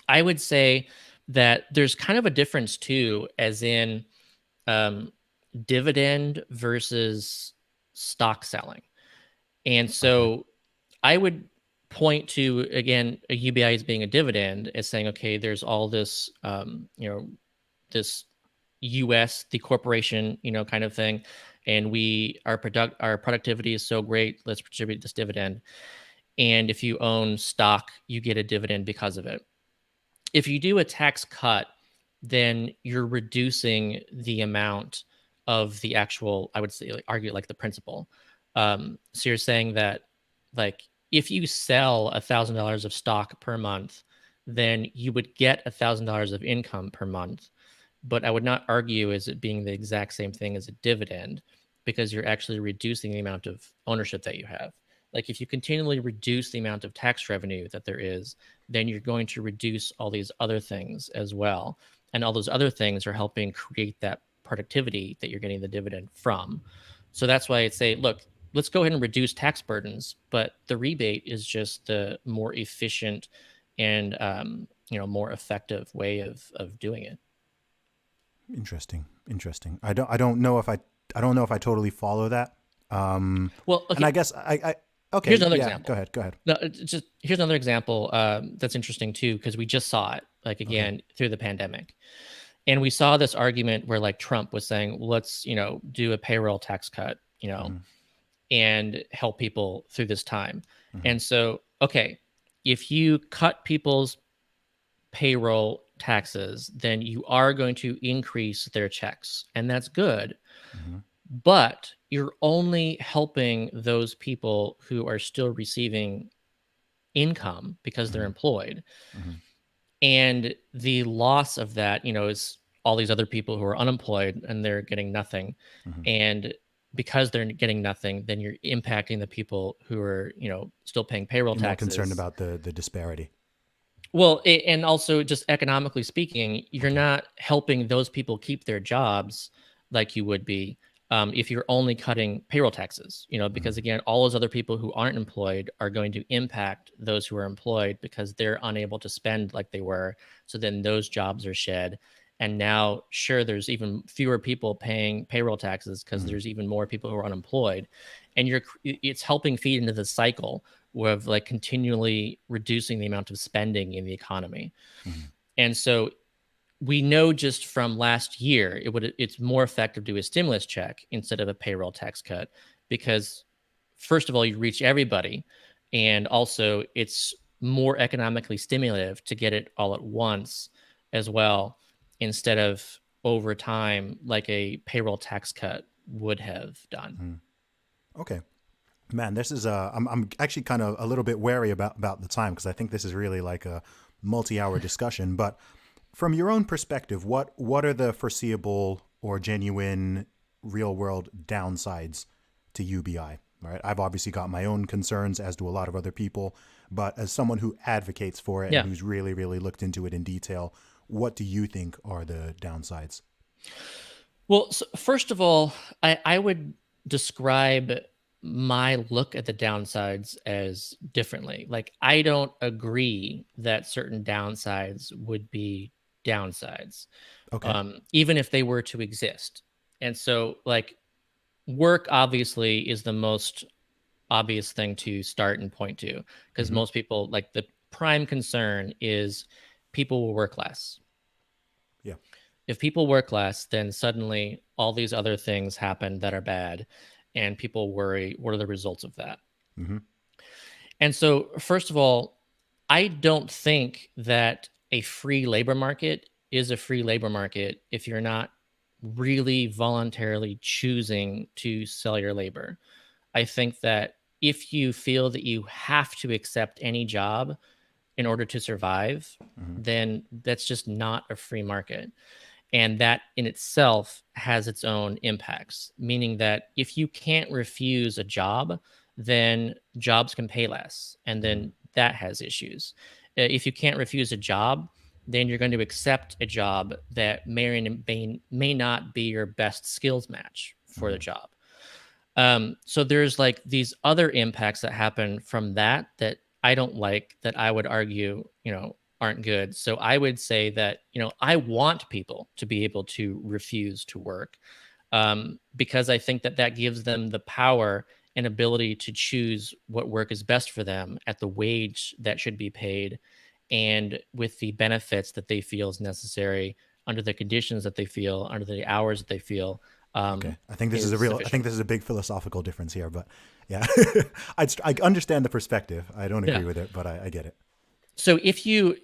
I would say that there's kind of a difference too, as in um, dividend versus stock selling. And Okay. so I would point to, again, a UBI as being a dividend, as saying, okay, there's all this, this US, the corporation, kind of thing. And our productivity is so great. Let's distribute this dividend. And if you own stock, you get a dividend because of it. If you do a tax cut, then you're reducing the amount of the actual, I would say, like, argue like the principal. So you're saying that, like, if you sell $1,000 of stock per month, then you would get $1,000 of income per month. But I would not argue as it being the exact same thing as a dividend, because you're actually reducing the amount of ownership that you have. Like, if you continually reduce the amount of tax revenue that there is, then you're going to reduce all these other things as well. And all those other things are helping create that productivity that you're getting the dividend from. So that's why I'd say, look, let's go ahead and reduce tax burdens, but the rebate is just the more efficient and more effective way of doing it. Interesting. Interesting. I don't know if I totally follow that. Well, And okay, I guess I here's okay, another yeah, go example. ahead. Go ahead. No, just here's another example that's interesting too, because we just saw it, like, Okay. again, through the pandemic. And we saw this argument where, like, Trump was saying, well, let's, do a payroll tax cut, Mhm. and help people through this time. Mhm. And so, okay, if you cut people's payroll taxes, then you are going to increase their checks, and that's good. Mhm. But you're only helping those people who are still receiving income because they're Mhm. employed. Mhm. And the loss of that, is all these other people who are unemployed and they're getting nothing. Mhm. And because they're getting nothing, then you're impacting the people who are, still paying payroll You're more concerned taxes. about the disparity. Well, and also, just economically speaking, you're Okay. not helping those people keep their jobs like you would be, if you're only cutting payroll taxes, because, Mhm. again, all those other people who aren't employed are going to impact those who are employed because they're unable to spend like they were. So then those jobs are shed. And now, sure, there's even fewer people paying payroll taxes because Mhm. there's even more people who are unemployed. And it's helping feed into the cycle of, like, continually reducing the amount of spending in the economy. Mhm. And so we know just from last year, it's more effective to do a stimulus check instead of a payroll tax cut, because, first of all, you reach everybody, and also it's more economically stimulative to get it all at once as well, instead of over time, like a payroll tax cut would have done. Mhm. Okay. Man, this is I'm actually kind of a little bit wary about the time because I think this is really like a multi-hour discussion, but from your own perspective, what are the foreseeable or genuine real world downsides to UBI? All right, I've obviously got my own concerns, as do a lot of other people, but as someone who advocates for it and Yeah. who's really, really looked into it in detail, what do you think are the downsides? Well, so first of all, I would describe my look at the downsides as differently. Like, I don't agree that certain downsides would be downsides, Okay. even if they were to exist. And so, like, work obviously is the most obvious thing to start and point to, because Mm-hmm. most people, like, the prime concern is people will work less. Yeah. If people work less, then suddenly all these other things happen that are bad, and people worry, what are the results of that? Mm-hmm. And so, first of all, I don't think that a free labor market is a free labor market if you're not really voluntarily choosing to sell your labor. I think that if you feel that you have to accept any job in order to survive, Mm-hmm. then that's just not a free market. And that in itself has its own impacts, meaning that if you can't refuse a job, then jobs can pay less. And Mm-hmm. then that has issues. If you can't refuse a job, then you're going to accept a job that may not be your best skills match for the Mm-hmm. job. So there's, like, these other impacts that happen from that I don't like, that I would argue, aren't good. So I would say that, I want people to be able to refuse to work. because I think that that gives them the power and ability to choose what work is best for them at the wage that should be paid and with the benefits that they feel is necessary under the conditions that they feel, under the hours that they feel Okay, I think this is a is real. I think sufficient. this is a big philosophical difference here, but yeah, I understand the perspective. I don't Yeah. agree with it, but I get it. So if you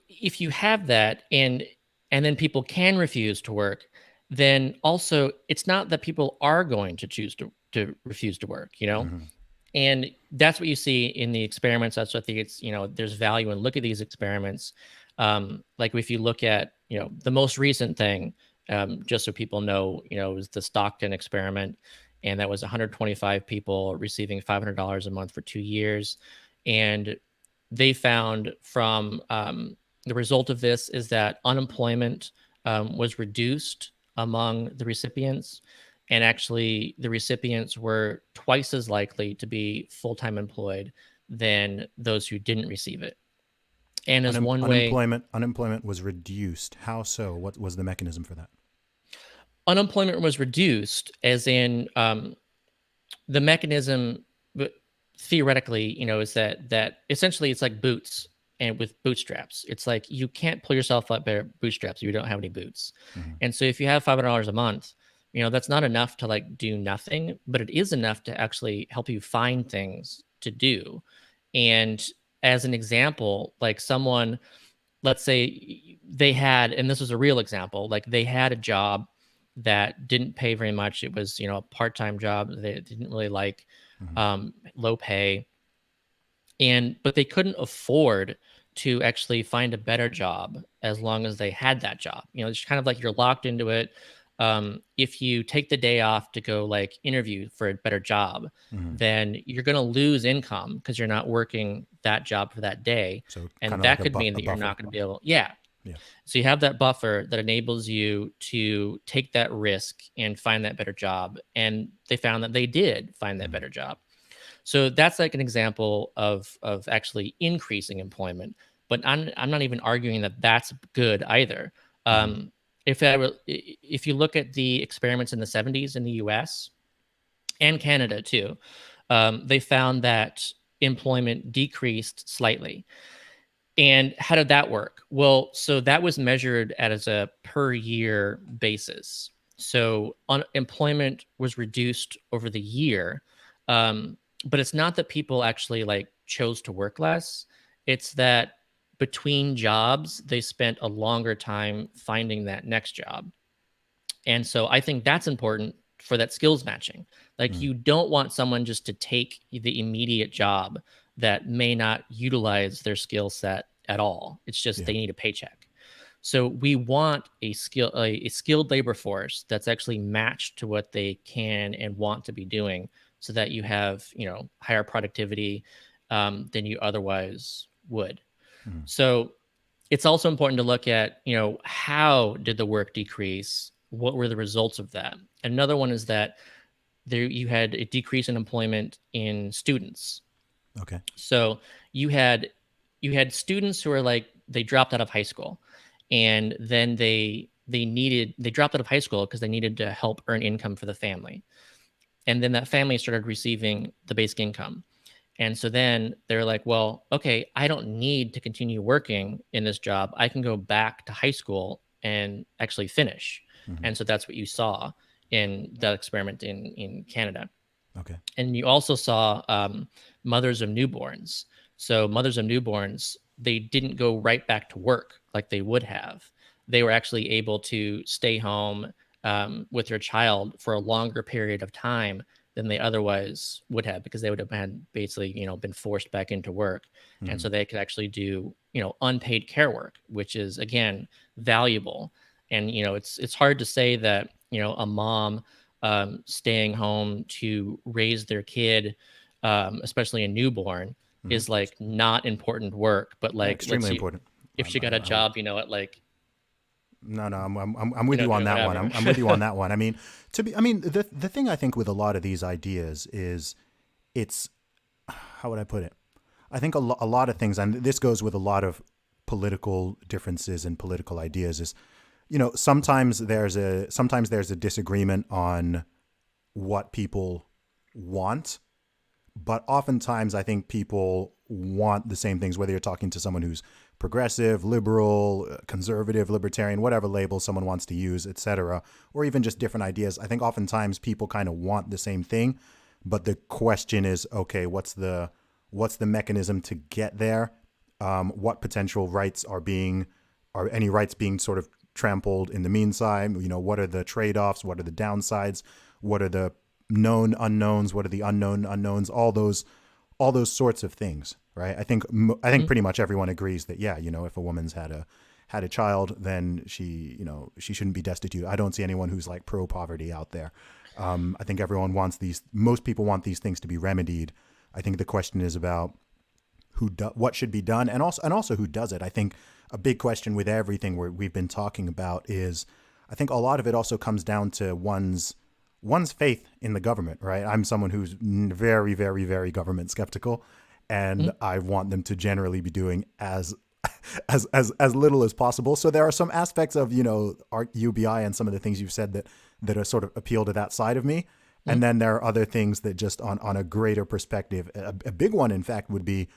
have that and then people can refuse to work, then also it's not that people are going to choose to refuse to work, you know? Hmm. And that's what you see in the experiments. That's what I think it's, there's value in look at these experiments. Like if you look at, the most recent thing, just so people know, is the Stockton experiment. And that was 125 people receiving $500 a month for 2 years. And they found from the result of this is that unemployment was reduced among the recipients. And actually, the recipients were twice as likely to be full time employed than those who didn't receive it. And as one way, Unemployment was reduced. How so? What was the mechanism for that? unemployment was reduced, as in the mechanism, but theoretically, is that essentially it's like boots and with bootstraps. It's like you can't pull yourself up by bootstraps if you don't have any boots. Hmm. And so if you have $500 a month, that's not enough to like do nothing, but it is enough to actually help you find things to do. And as an example, like someone, let's say they had, and this was a real example, like they had a job that didn't pay very much. It was, a part-time job. They didn't really like, Hmm. low pay, but they couldn't afford to actually find a better job as long as they had that job. It's kind of like you're locked into it. If you take the day off to go like interview for a better job, Hmm. then you're going to lose income because you're not working that job for that day. So And kind of like that could mean a that you're buffer. not going to be able, yeah. Yeah. So you have that buffer that enables you to take that risk and find that better job. And they found that they did find that Hmm. better job. So that's like an example of actually increasing employment. But I'm not even arguing that that's good either. Hmm. If you look at the experiments in the 70s in the U.S. and Canada too, they found that employment decreased slightly. And how did that work? Well, so that was measured as a per year basis. So unemployment was reduced over the year. Um, but it's not that people actually like chose to work less. It's that between jobs, they spent a longer time finding that next job. And so I think that's important for that skills matching. Like Hmm. you don't want someone just to take the immediate job that may not utilize their skill set at all. It's just Yeah. they need a paycheck. So we want a skilled labor force that's actually matched to what they can and want to be doing so that you have, higher productivity than you otherwise would. Hmm. So it's also important to look at, how did the work decrease? What were the results of that? Another one is that there you had a decrease in employment in students. Okay. So you had students who are like they dropped out of high school, and then they dropped out of high school because they needed to help earn income for the family, and then that family started receiving the basic income. And so then they're like, well, okay, I don't need to continue working in this job. I can go back to high school and actually finish. Hmm. And so that's what you saw in that experiment in Canada. Okay. And you also saw mothers of newborns. So mothers of newborns, they didn't go right back to work like they would have. They were actually able to stay home with their child for a longer period of time than they otherwise would have because they would have been basically, been forced back into work. And Hmm. so they could actually do, unpaid care work, which is again valuable. And it's hard to say that, a mom staying home to raise their kid, especially a newborn, Hmm. is like not important work. But Yeah, like, let's extremely see important. if she got a I would. job, at like, No, no, I'm with you on that one. whatever. I'm with you on that one. I mean, I mean, the thing I think with a lot of these ideas is it's, how would I put it? I think a lot of things, and this goes with a lot of political differences and political ideas, is, sometimes there's a disagreement on what people want, but oftentimes I think people want the same things, whether you're talking to someone who's progressive, liberal, conservative, libertarian, whatever label someone wants to use, etc., or even just different ideas. I think oftentimes people kind of want the same thing, but the question is, okay, what's the mechanism to get there? What potential rights are any rights being sort of trampled in the meantime? You know, what are the trade-offs? What are the downsides? What are the known unknowns? What are the unknown unknowns? All those sorts of things, right? I think pretty much everyone agrees that, yeah, you know, if a woman's had a child, then she shouldn't be destitute. I don't see anyone who's like pro poverty out there. I think most people want these things to be remedied. I think the question is about what should be done, and also who does it. I think a big question with everything we've been talking about is, I think a lot of it also comes down to one's faith in the government, right? I'm someone who's very, very, very government skeptical, and I want them to generally be doing as little as possible. So there are some aspects of, you know, our UBI and some of the things you've said that are sort of appeal to that side of me. And then there are other things that just on a greater perspective, a big one, in fact, would be,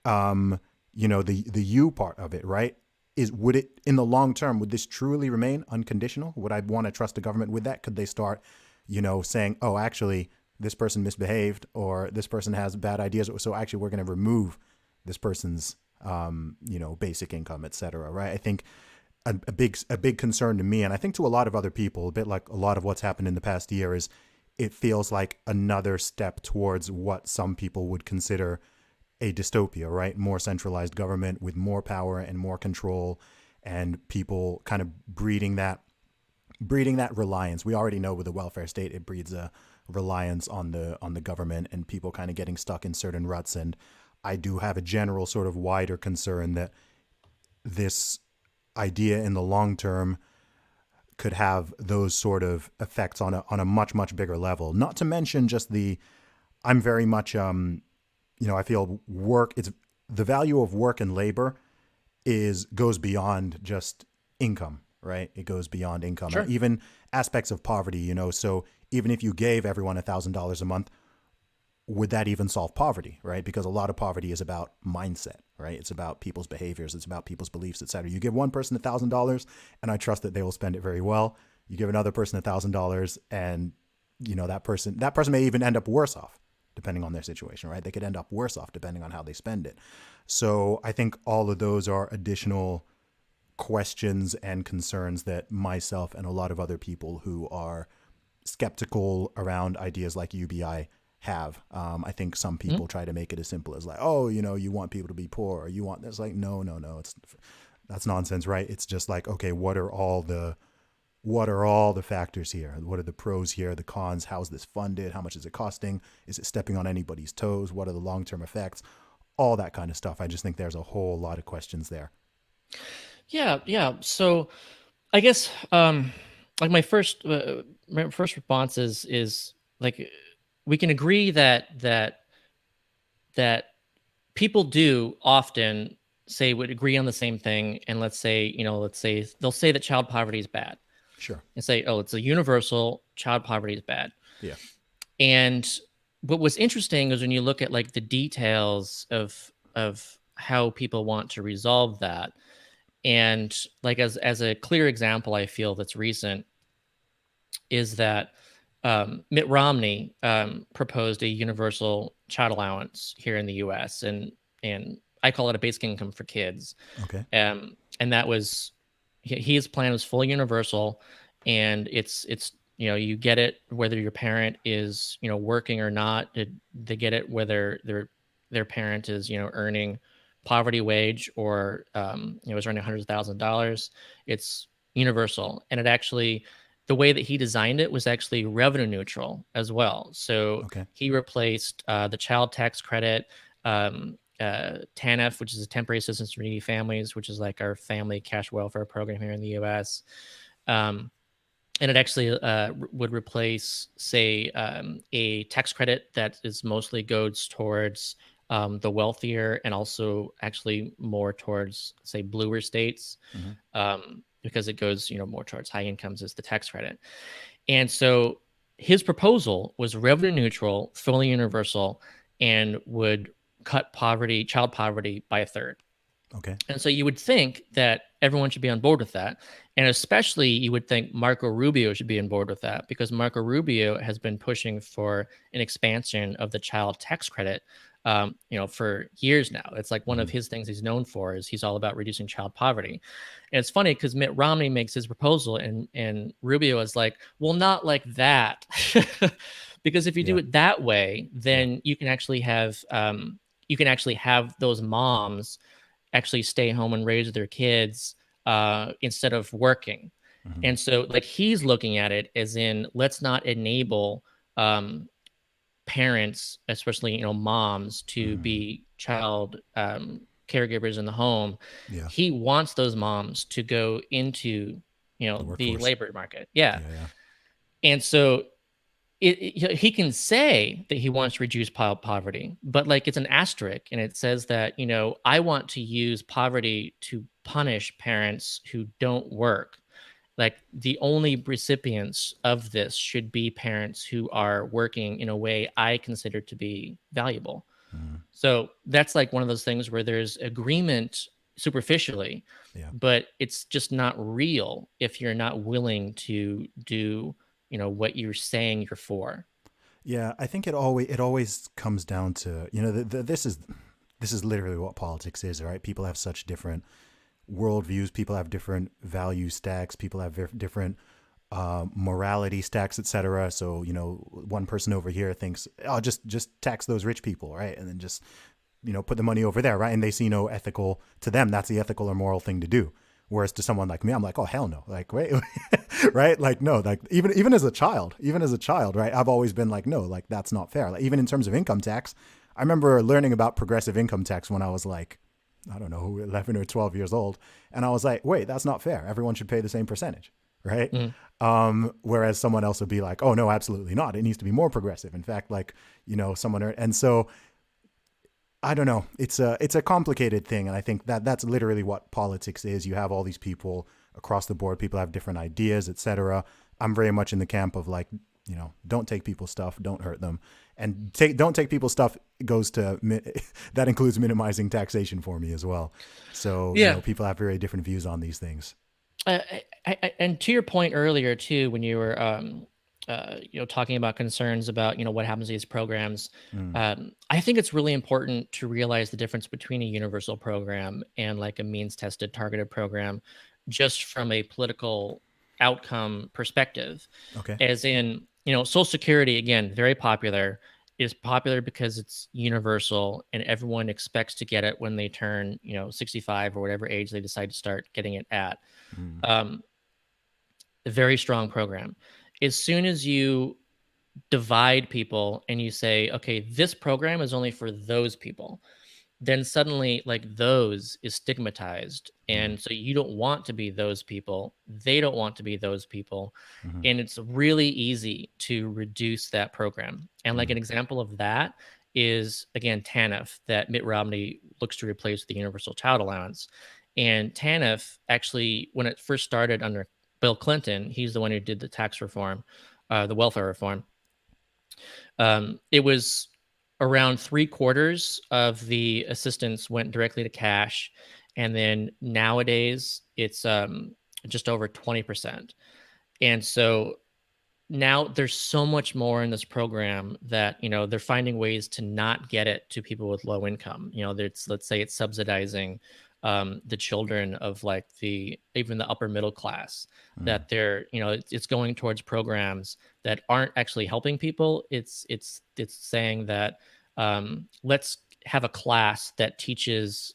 you know, the U part of it, right? Would it, in the long term, would this truly remain unconditional? Would I want to trust the government with that? Could they start, you know, saying, oh, actually, this person misbehaved, or this person has bad ideas, so actually we're going to remove this person's, you know, basic income, et cetera, right? I think a big concern to me, and I think to a lot of other people, a bit like a lot of what's happened in the past year, is it feels like another step towards what some people would consider a dystopia, right? More centralized government with more power and more control, and people kind of breeding that reliance. We already know with the welfare state, it breeds a reliance on the government, and people kind of getting stuck in certain ruts. And I do have a general sort of wider concern that this idea in the long term could have those sort of effects on a much, much bigger level. Not to mention just I'm very much, you know, I feel the value of work and labor goes beyond just income, right? It goes beyond income. Sure. And even aspects of poverty, you know, so even if you gave everyone $1,000 a month, would that even solve poverty, right? Because a lot of poverty is about mindset, right? It's about people's behaviors. It's about people's beliefs, et cetera. You give one person $1,000, and I trust that they will spend it very well. You give another person $1,000, and you know that person may even end up worse off, depending on their situation, right? They could end up worse off depending on how they spend it. So I think all of those are additional questions and concerns that myself and a lot of other people who are skeptical around ideas like UBI have. I think some people try to make it as simple as like, oh, you know, you want people to be poor, or you want, it's like, no, that's nonsense, right? It's just like, okay, what are all the factors here? What are the pros here, the cons? How is this funded? How much is it costing? Is it stepping on anybody's toes? What are the long-term effects? All that kind of stuff. I just think there's a whole lot of questions there. Yeah. So I guess like my first response is like, we can agree that people do often would agree on the same thing, and let's say they'll say that child poverty is bad, Sure. and say, oh, it's a universal, child poverty is bad. Yeah. And what was interesting is when you look at like the details of how people want to resolve that. And like as a clear example, I feel that's recent is that Mitt Romney proposed a universal child allowance here in the U.S. and I call it a basic income for kids. Okay. And that was his plan was fully universal, and it's you get it whether your parent is working or not. They get it whether their parent is earning poverty wage or is earning $100,000. It's universal, and it actually the way that he designed it was actually revenue neutral as well. So Okay. he replaced the child tax credit, TANF, which is a temporary assistance for needy families, which is like our family cash welfare program here in the U.S. And it actually would replace, say, a tax credit that is mostly goes towards the wealthier and also actually more towards, say, bluer states, because it goes, more towards high incomes as the tax credit. And so his proposal was revenue neutral, fully universal, and would cut child poverty by a third. Okay. And so you would think that everyone should be on board with that. And especially you would think Marco Rubio should be on board with that, because Marco Rubio has been pushing for an expansion of the child tax credit, for years now. It's like one of Mhm. his things he's known for is he's all about reducing child poverty. And it's funny because Mitt Romney makes his proposal and Rubio is like, well, not like that. Because if you do Yeah. it that way, Yeah. then you can actually have those moms actually stay home and raise their kids instead of working. Mhm. And so, like, he's looking at it as in, let's not enable um, parents, especially moms, to Mhm. be child caregivers in the home. Yeah. He wants those moms to go into The the workforce. labor market. Yeah, Yeah. Yeah. and so he can say that he wants to reduce poverty, but like it's an asterisk, and it says that I want to use poverty to punish parents who don't work. Like the only recipients of this should be parents who are working in a way I consider to be valuable. Mhm. So that's like one of those things where there's agreement superficially, Yeah. but it's just not real if you're not willing to do, what you're saying you're for. Yeah, I think it always comes down to this is literally what politics is, right? People have such different worldviews. People have different value stacks. People have different morality stacks, etc. So one person over here thinks, oh, just tax those rich people, right? And then just put the money over there, right? And they see no ethical to them. That's the ethical or moral thing to do. Whereas to someone like me, I'm like, oh hell no, like wait, right? Like no, like even as a child, right? I've always been like, no, like that's not fair. Like even in terms of income tax, I remember learning about progressive income tax when I was like, I don't know, 11 or 12 years old, and I was like, wait, that's not fair. Everyone should pay the same percentage, right? Mm. Whereas someone else would be like, oh no, absolutely not. It needs to be more progressive. In fact, like and so I don't know. It's a complicated thing, and I think that's literally what politics is. You have all these people across the board. People have different ideas, etc. I'm very much in the camp of like, don't take people's stuff, don't hurt them, and don't take people's stuff goes to that includes minimizing taxation for me as well. So Yeah. people have very different views on these things. And to your point earlier too, when you were talking about concerns about what happens to these programs, Mm, I think it's really important to realize the difference between a universal program and like a means tested targeted program, just from a political outcome perspective. okay. As in, Social Security, again, very popular, is popular because it's universal and everyone expects to get it when they turn 65 or whatever age they decide to start getting it at. Mm, um, a very strong program. As soon as you divide people and you say, okay, this program is only for those people, then suddenly like those is stigmatized. mm, And so you don't want to be those people. They don't want to be those people. mm, And it's really easy to reduce that program. And like mm, an example of that is, again, TANF, that Mitt Romney looks to replace with the universal child allowance. And TANF actually, when it first started under Bill Clinton, he's the one who did the tax reform, the welfare reform. It was around three-quarters of the assistance went directly to cash, and then nowadays it's just over 20%. And so now there's so much more in this program that they're finding ways to not get it to people with low income. Let's say it's subsidizing the children of like the even the upper middle class, mm, that they're it's going towards programs that aren't actually helping people. It's saying that let's have a class that teaches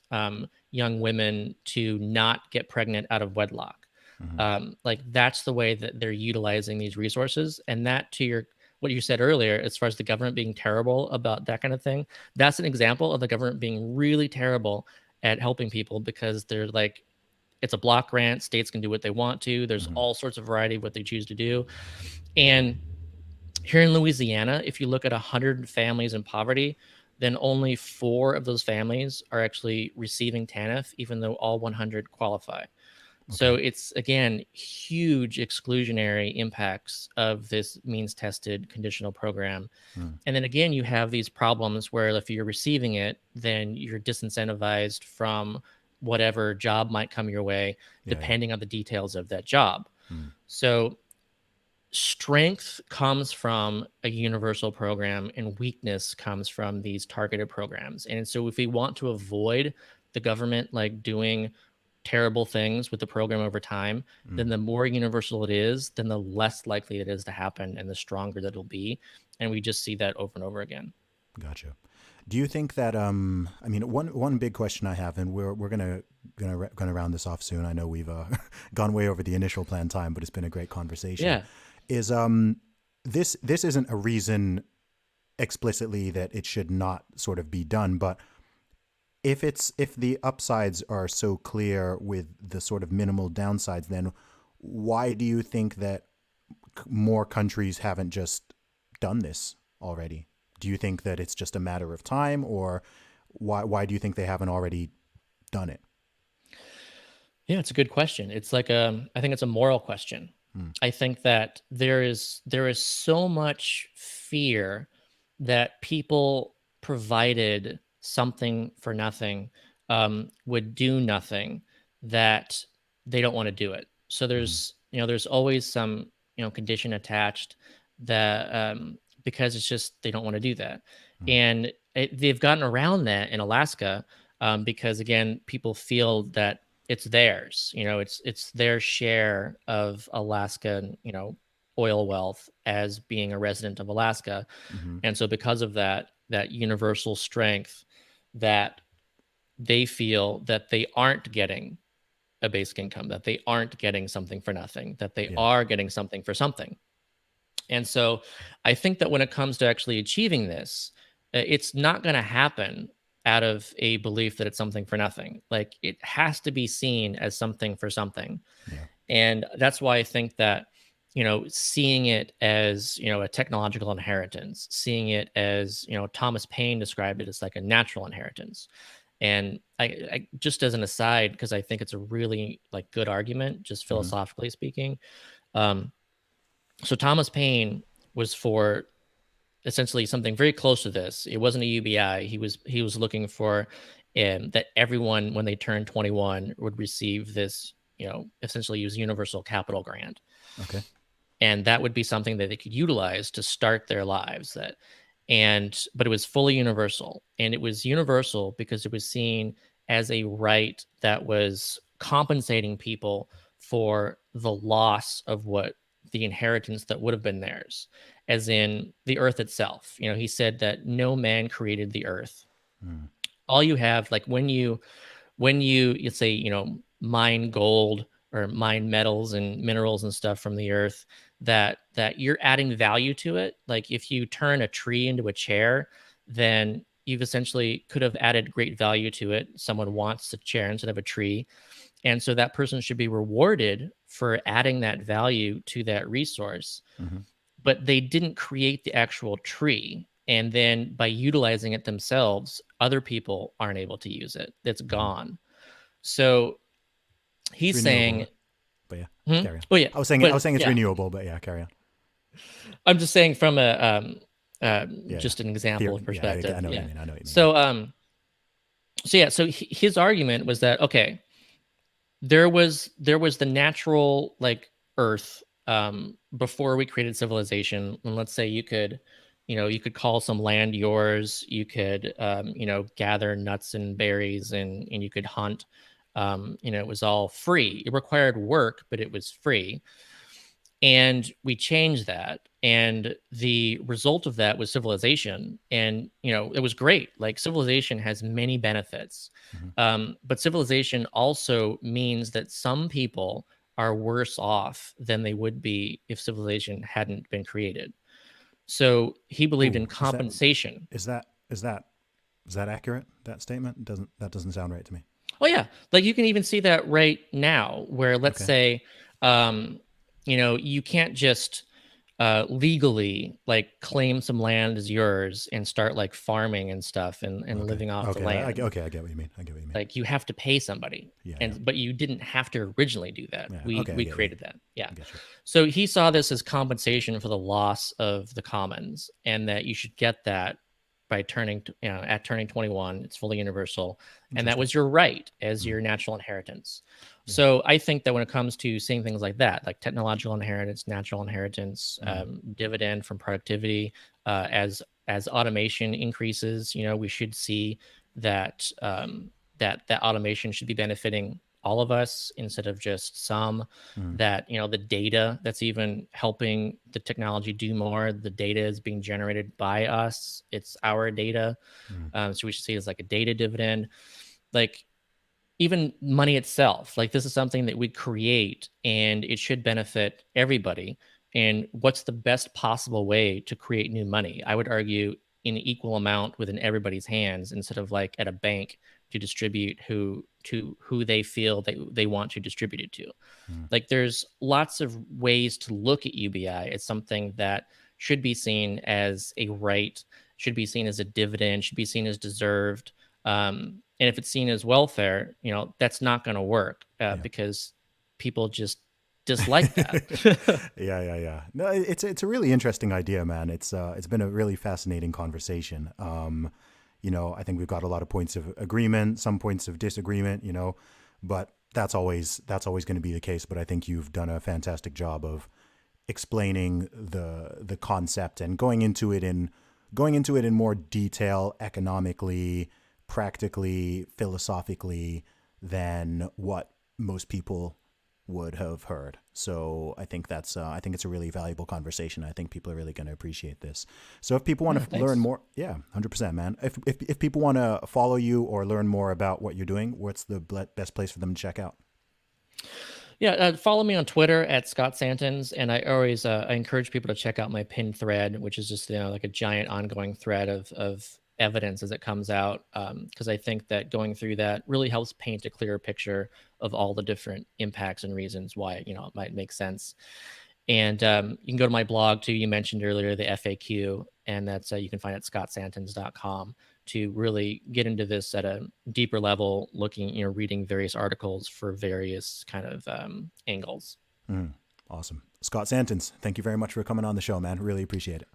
young women to not get pregnant out of wedlock. mm, Like that's the way that they're utilizing these resources. And that, to your what you said earlier, as far as the government being terrible about that kind of thing, that's an example of the government being really terrible at helping people, because they're like, it's a block grant, states can do what they want to, there's mm, all sorts of variety of what they choose to do. And here in Louisiana, if you look at 100 families in poverty, then only 4 of those families are actually receiving TANF, even though all 100 qualify. So Okay. it's, again, huge exclusionary impacts of this means tested conditional program. Mm. And then again, you have these problems where if you're receiving it, then you're disincentivized from whatever job might come your way, Yeah, yeah. depending on the details of that job. Mm. So strength comes from a universal program and weakness comes from these targeted programs. And so if we want to avoid the government like doing terrible things with the program over time, then Mm. the more universal it is, then the less likely it is to happen and the stronger that it'll be. And we just see that over and over again. Gotcha. Do you think that I mean one big question I have, and we're gonna round this off soon. I know we've gone way over the initial planned time, but it's been a great conversation. Yeah. Is this isn't a reason explicitly that it should not sort of be done, but if the upsides are so clear with the sort of minimal downsides, then why do you think that more countries haven't just done this already? Do you think that it's just a matter of time, or why do you think they haven't already done it? Yeah, it's a good question. It's like I think it's a moral question. Mm. I think that there is so much fear that people provided something for nothing would do nothing, that they don't want to do it. So Mm-hmm. there's always some condition attached that because it's just they don't want to do that, Mm. and they've gotten around that in Alaska because again people feel that it's theirs. It's their share of Alaskan, oil wealth as being a resident of Alaska. Mm-hmm. And so because of that universal strength, that they feel that they aren't getting a basic income, that they aren't getting something for nothing, that they Yeah. are getting something for something. And so I think that when it comes to actually achieving this, it's not going to happen out of a belief that it's something for nothing. Like it has to be seen as something for something. Yeah. And that's why I think that, seeing it as, a technological inheritance, seeing it as, Thomas Paine described it as like a natural inheritance. And I just as an aside, because I think it's a really like good argument, just Mm-hmm. philosophically speaking. Um, so Thomas Paine was for essentially something very close to this. It wasn't a UBI. He was looking for that everyone when they turned 21 would receive this, essentially use universal capital grant, Okay. and that would be something that they could utilize to start their lives. But it was fully universal, and it was universal because it was seen as a right that was compensating people for the loss of what the inheritance that would have been theirs, as in the earth itself. He said that no man created the earth. Mm. All you have, like when you say, mine gold or mine metals and minerals and stuff from the earth, that you're adding value to it. Like if you turn a tree into a chair, then you've essentially could have added great value to it. Someone wants a chair instead of a tree, and so that person should be rewarded for adding that value to that resource. Mm-hmm. But they didn't create the actual tree, and then by utilizing it themselves, other people aren't able to use it. It's Mm-hmm. gone. So It's he's renewable, saying, but yeah, hmm? carry on. Oh yeah, I was but saying it's yeah, renewable, but yeah, carry on. I'm just saying from a Yeah, yeah. just an example of Yeah, I perspective. know what you Yeah. mean. I know what you mean. So his argument was that okay, there was the natural like earth before we created civilization, and let's say you could call some land yours, you could gather nuts and berries, and you could hunt. It was all free. It required work, but it was free. And we changed that, and the result of that was civilization. And it was great. Like civilization has many benefits, Mm-hmm. but civilization also means that some people are worse off than they would be if civilization hadn't been created. So he believed in Ooh, compensation. is that is that is that accurate? That statement doesn't sound right to me. Oh yeah, like you can even see that right now, where let's Okay. say, you can't just legally like claim some land as yours and start like farming and stuff and living off the land. Okay, I get what you mean. I get what you mean. Like you have to pay somebody, Yeah. but you didn't have to originally do that. Yeah. We Okay, I we get you. created that. Yeah. I get you. So he saw this as compensation for the loss of the commons, and that you should get that by at turning 21. It's fully universal, and that was your right as your natural inheritance. Yeah. So I think that when it comes to seeing things like that, like technological inheritance, natural inheritance, dividend from productivity, as automation increases, we should see that that automation should be benefiting all of us instead of just some. That the data that's even helping the technology do more, the data is being generated by us, it's our data. So we should see it as like a data dividend. Like even money itself, like this is something that we create and it should benefit everybody. And what's the best possible way to create new money? I would argue in equal amount within everybody's hands, instead of like at a bank to distribute to who they feel they want to distribute it to. Like there's lots of ways to look at UBI. It's something that should be seen as a right, should be seen as a dividend, should be seen as deserved. And if it's seen as welfare, that's not going to work because people just dislike that. Yeah. No, it's a really interesting idea, man. It's been a really fascinating conversation. I think we've got a lot of points of agreement, some points of disagreement, but that's always going to be the case. But I think you've done a fantastic job of explaining the concept and going into it in more detail, economically, practically, philosophically, than what most people would have heard. So I think it's a really valuable conversation. I think people are really going to appreciate this. So if people want to learn more, 100%, man. If people want to follow you or learn more about what you're doing, what's the best place for them to check out? Yeah, follow me on Twitter at Scott Santens, and I always I encourage people to check out my pinned thread, which is just like a giant ongoing thread of evidence as it comes out, because I think that going through that really helps paint a clearer picture of all the different impacts and reasons why it might make sense. And you can go to my blog too. You mentioned earlier the FAQ, and that's you can find it at scottsantens.com to really get into this at a deeper level, looking, reading various articles for various kind of angles. Awesome. Scott Santens, thank you very much for coming on the show, man. Really appreciate it.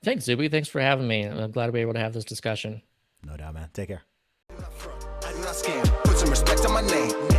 Thanks, Zuby. Thanks for having me. I'm glad to be able to have this discussion. No doubt, man. Take care. I do not scam. Put some respect on my name.